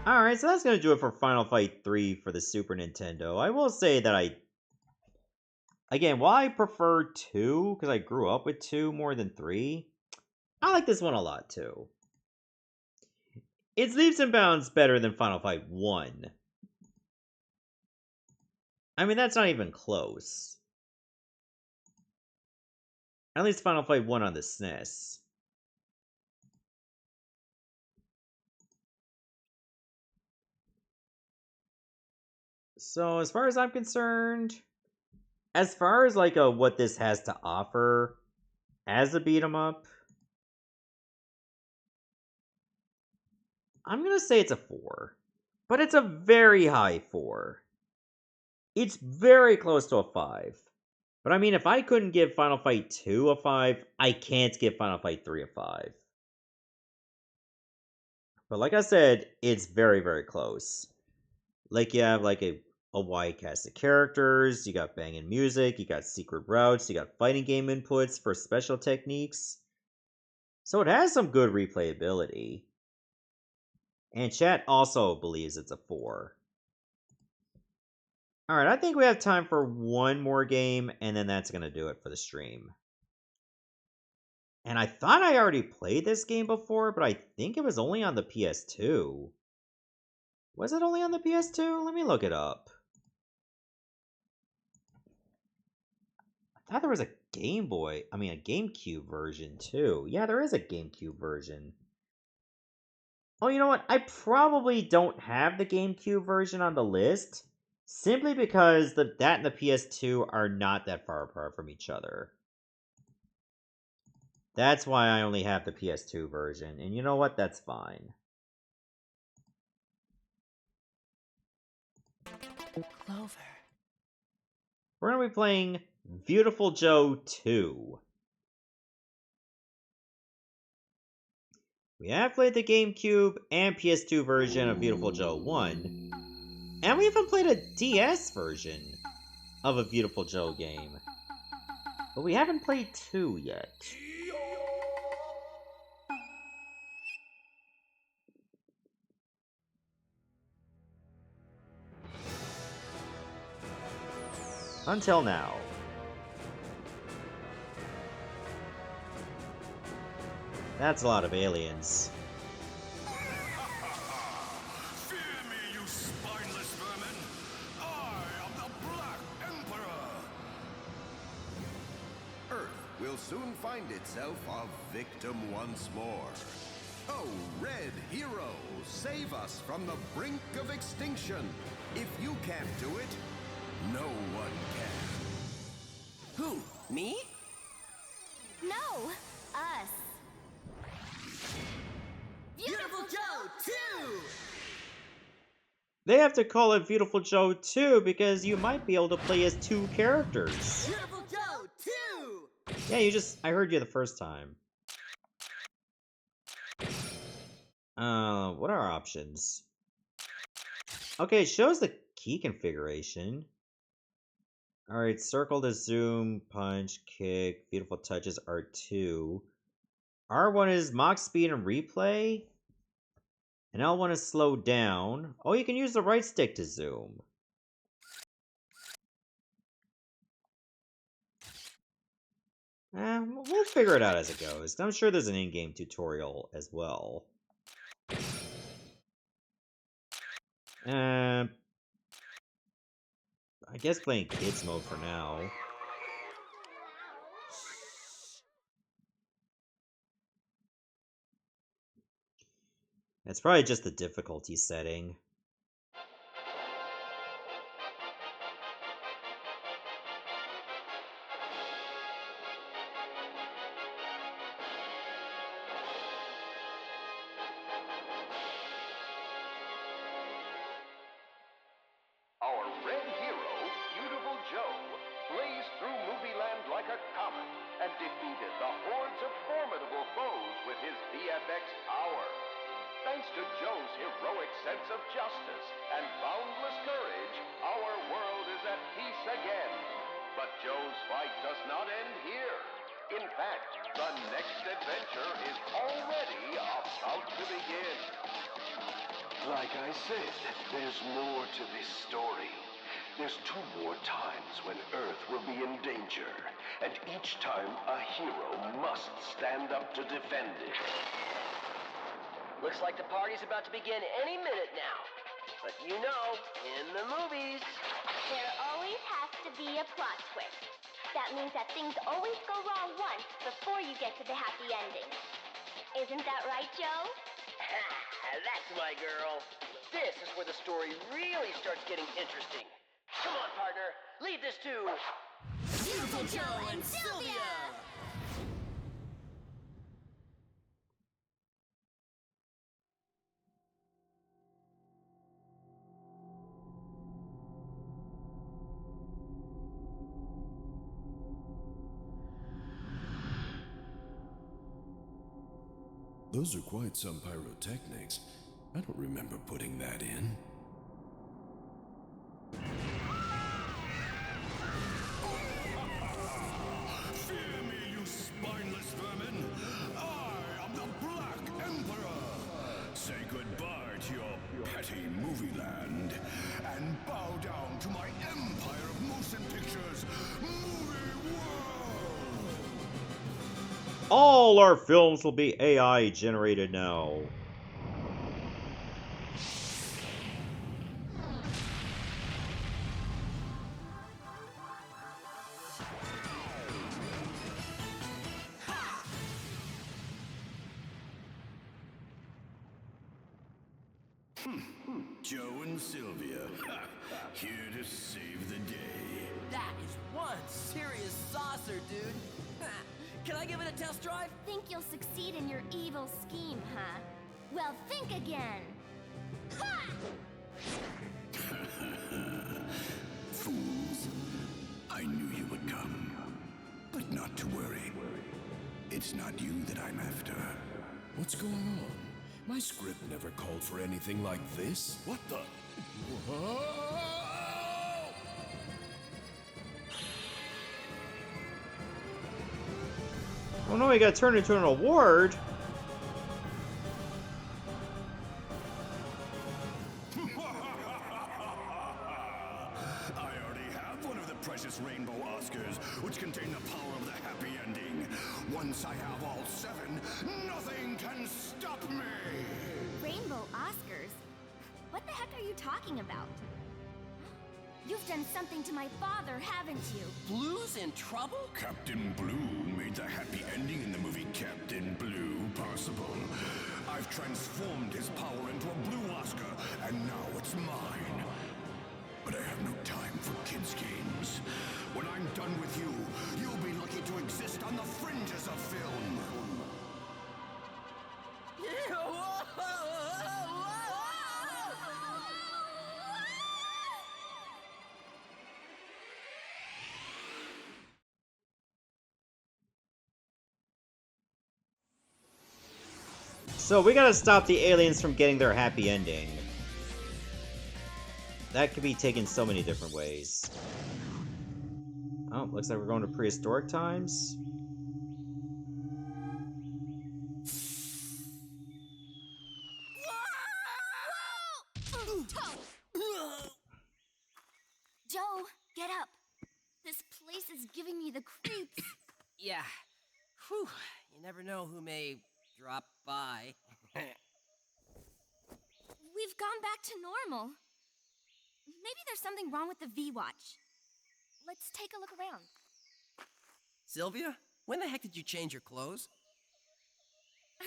Alright, so that's gonna do it for Final Fight 3 for the Super Nintendo. I will say that again, while I prefer 2, because I grew up with 2 more than 3, I like this one a lot too. It's leaps and bounds better than Final Fight 1. I mean, that's not even close. At least Final Fight 1 on the SNES. So, as far as I'm concerned, as far as like what this has to offer as a beat 'em up, I'm gonna say it's a 4. But it's a very high 4. It's very close to a 5. But I mean, if I couldn't give Final Fight 2 a 5, I can't give Final Fight 3 a 5. But like I said, it's very, very close. Like, you have like a wide cast of characters, you got banging music, you got secret routes, you got fighting game inputs for special techniques. So it has some good replayability. And chat also believes it's a 4. Alright, I think we have time for one more game, and then that's going to do it for the stream. And I thought I already played this game before, but I think it was only on the PS2. Was it only on the PS2? Let me look it up. I thought there was a Game Boy, a GameCube version too. Yeah, there is a GameCube version. Oh, you know what? I probably don't have the GameCube version on the list, simply because that and the PS2 are not that far apart from each other. That's why I only have the PS2 version, and you know what? That's fine. Clover. We're going to be playing Viewtiful Joe 2. We have played the GameCube and PS2 version of Viewtiful Joe 1, and we even played a DS version of a Viewtiful Joe game. But we haven't played 2 yet. Until now. That's a lot of aliens. Fear me, you spineless vermin! I am the Black Emperor! Earth will soon find itself a victim once more. Oh, Red Hero, save us from the brink of extinction. If you can't do it, no one can. Who? Me? No, us. Beautiful Joe 2! They have to call it Viewtiful Joe 2 because you might be able to play as 2 characters. Beautiful Joe 2! Yeah, I heard you the first time. What are our options? Okay, it shows the key configuration. Alright, circle to zoom, punch, kick, beautiful touches, R2. R1 is Mach speed and replay. And L1 is slow down. Oh, you can use the right stick to zoom. We'll figure it out as it goes. I'm sure there's an in-game tutorial as well. I guess playing kids mode for now. It's probably just the difficulty setting. Our red hero, Viewtiful Joe, blazed through movie land like a comet and defeated the hordes of formidable foes with his VFX power. Thanks to Joe's heroic sense of justice and boundless courage, our world is at peace again. But Joe's fight does not end here. In fact, the next adventure is already about to begin. Like I said, there's more to this story. There's 2 more times when Earth will be in danger, and each time a hero must stand up to defend it. Looks like the party's about to begin any minute now. But you know, in the movies... There always has to be a plot twist. That means that things always go wrong once before you get to the happy ending. Isn't that right, Joe? That's my girl. This is where the story really starts getting interesting. Come on, partner. Lead this to... Viewtiful Joe and Sylvia! Those are quite some pyrotechnics. I don't remember putting that in. Fear me, you spineless vermin! I am the Black Emperor! Say goodbye to your petty movie land and bow down to my empire of motion pictures, Movie World! All our films will be AI generated now. Joe and Sylvia, here to save the day. That is one serious saucer, dude. Can I give it a test drive? Think you'll succeed in your evil scheme, huh? Well, think again. Ha! Fools. I knew you would come. But not to worry. It's not you that I'm after. What's going on? My script never called for anything like this. What the? Whoa! Oh no, he got turned into an award. I already have one of the precious Rainbow Oscars, which contain the power of the happy ending. Once I have all 7, nothing can stop me! Rainbow Oscars? What the heck are you talking about? You've done something to my father, haven't you? Blue's in trouble? Captain Blue made the happy ending in the movie Captain Blue possible. I've transformed his power into a blue Oscar, and now it's mine. But I have no time for kids' games. When I'm done with you, you'll be lucky to exist on the fringes of film. So we gotta stop the aliens from getting their happy ending. That could be taken so many different ways. Oh, looks like we're going to prehistoric times. Joe, get up. This place is giving me the creeps. Yeah. Whew. You never know who may drop by. We've gone back to normal. Maybe there's something wrong with the V-Watch. Let's take a look around. Sylvia, when the heck did you change your clothes?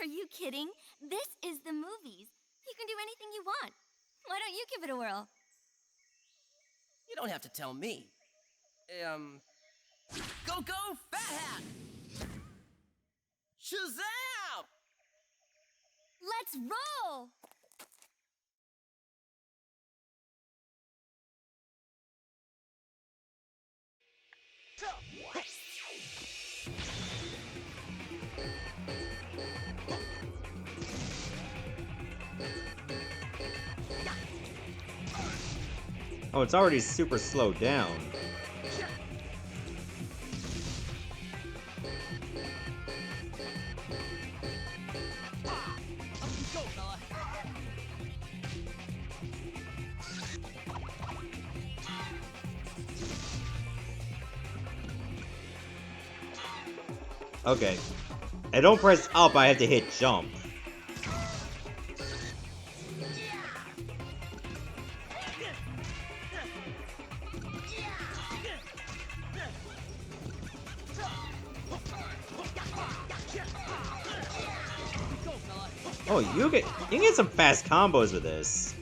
Are you kidding? This is the movies. You can do anything you want. Why don't you give it a whirl? You don't have to tell me. Go, Fat Hat! Shazam! Let's roll! Oh, it's already super slowed down. Okay. I don't press up, I have to hit jump. Oh, you can get some fast combos with this.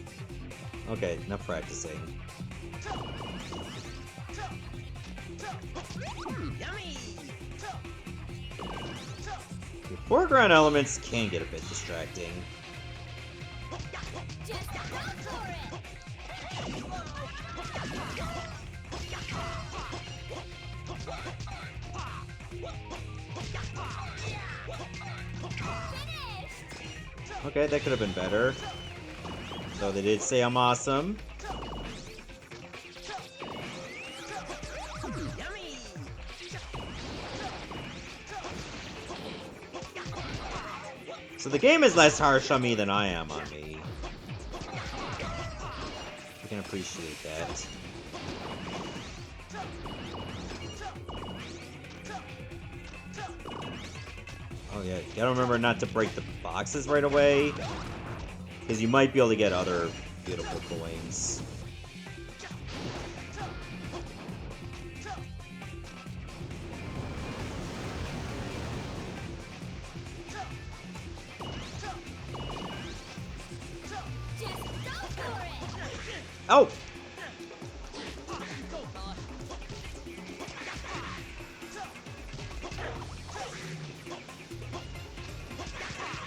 Okay, enough practicing. The foreground elements can get a bit distracting. Okay, that could have been better. Though they did say I'm awesome. So the game is less harsh on me than I am on me. You can appreciate that. Oh yeah, you gotta remember not to break the boxes right away, because you might be able to get other beautiful coins. Oh!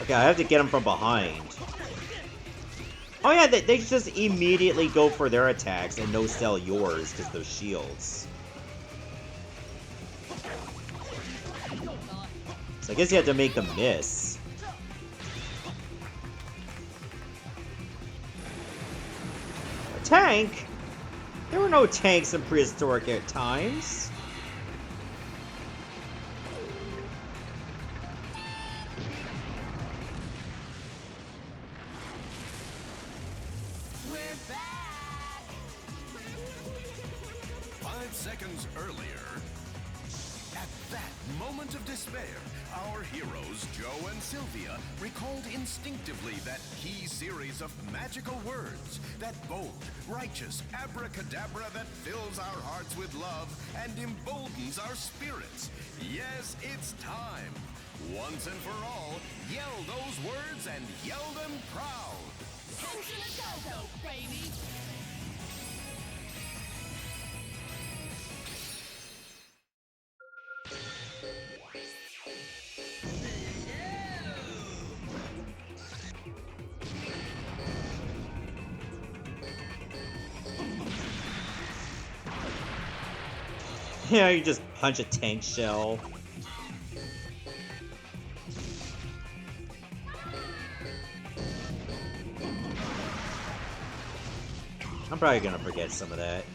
Okay, I have to get them from behind. Oh yeah, they just immediately go for their attacks and no-sell yours because they're shields. So I guess you have to make them miss. A tank? There were no tanks in prehistoric times. Seconds earlier, at that moment of despair, our heroes, Joe and Sylvia, recalled instinctively that key series of magical words, that bold, righteous abracadabra that fills our hearts with love and emboldens our spirits. Yes, it's time. Once and for all, yell those words and yell them proud. Baby! Yeah, you just punch a tank shell. I'm probably gonna forget some of that.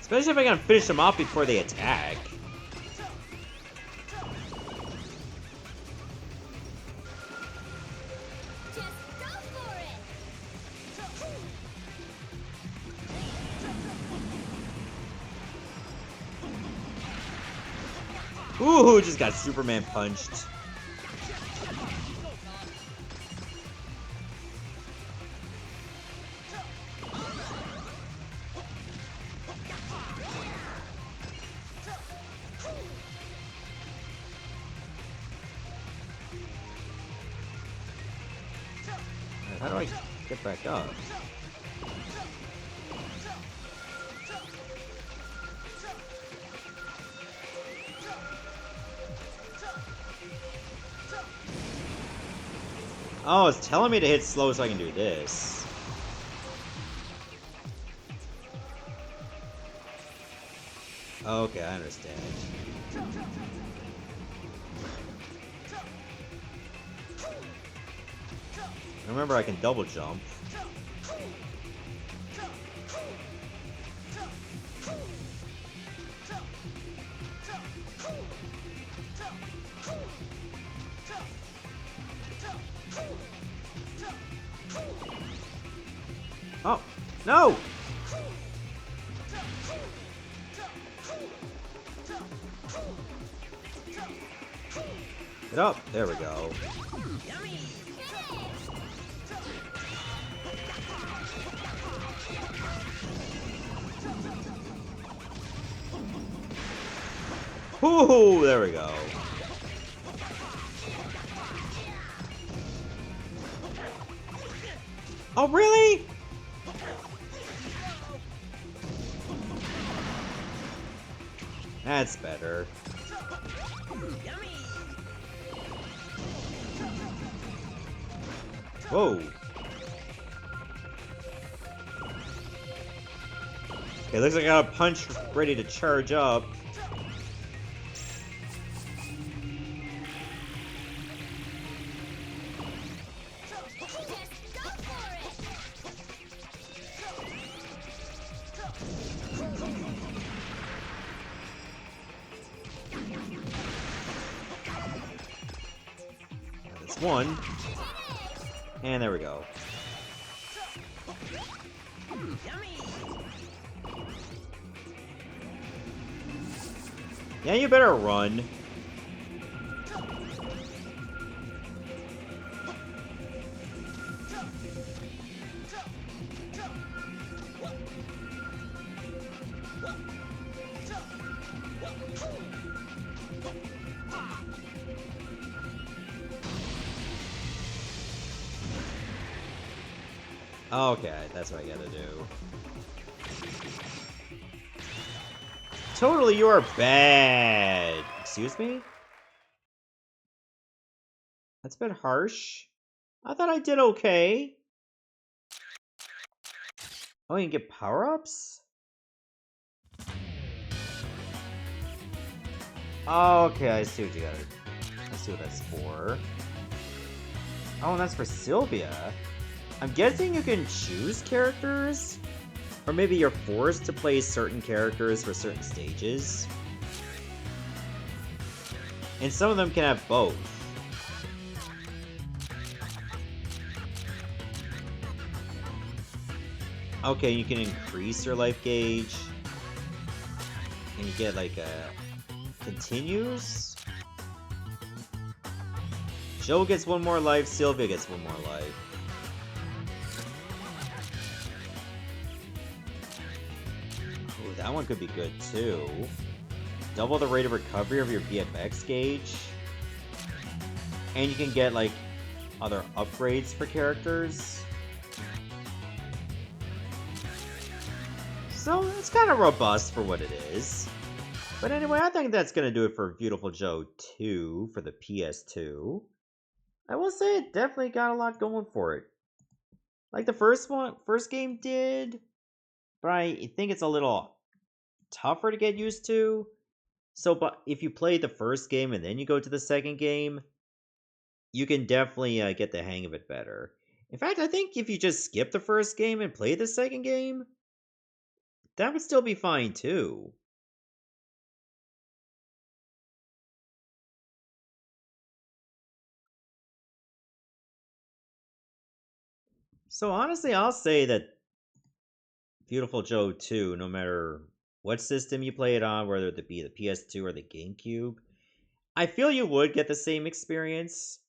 Especially if I can finish them off before they attack. Ooh, just got Superman punched. How do I get back up? Oh, it's telling me to hit slow so I can do this. Okay, I understand. Remember, I can double jump. Oh, no! Get up! There we go. Ooh, there we go. Oh, really? That's better. Whoa. Okay, looks like I got a punch ready to charge up. That's one. And there we go. Yeah, you better run. Okay, that's what I gotta do. Totally, you are bad. Excuse me? That's a bit harsh. I thought I did okay. Oh, you can get power-ups? Okay, I see what you gotta... I see what that's for. Oh, and that's for Sylvia. I'm guessing you can choose characters? Or maybe you're forced to play certain characters for certain stages. And some of them can have both. Okay, you can increase your life gauge. And you get like a... continues? Joe gets one more life, Sylvia gets one more life. Ooh, that one could be good too. Double the rate of recovery of your VFX gauge. And you can get like other upgrades for characters. So it's kind of robust for what it is. But anyway, I think that's going to do it for Viewtiful Joe 2 for the PS2. I will say it definitely got a lot going for it. Like the first game did, but I think it's a little tougher to get used to. So, but if you play the first game and then you go to the second game, you can definitely get the hang of it better. In fact, I think if you just skip the first game and play the second game, that would still be fine too. So honestly, I'll say that Viewtiful Joe 2, no matter what system you play it on, whether it be the PS2 or the GameCube, I feel you would get the same experience.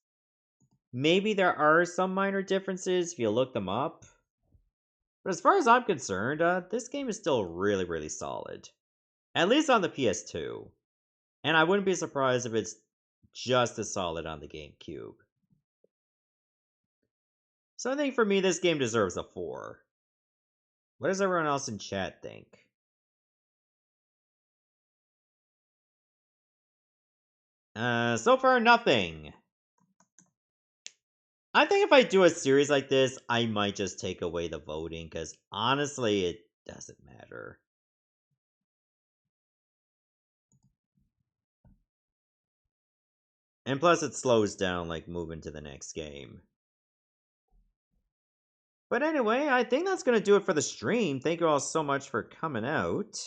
Maybe there are some minor differences if you look them up. But as far as I'm concerned, this game is still really, really solid. At least on the PS2. And I wouldn't be surprised if it's just as solid on the GameCube. So I think for me, this game deserves a 4. What does everyone else in chat think? So far, nothing. I think if I do a series like this, I might just take away the voting, because honestly, it doesn't matter. And plus, it slows down, like, moving to the next game. But anyway, I think that's going to do it for the stream. Thank you all so much for coming out.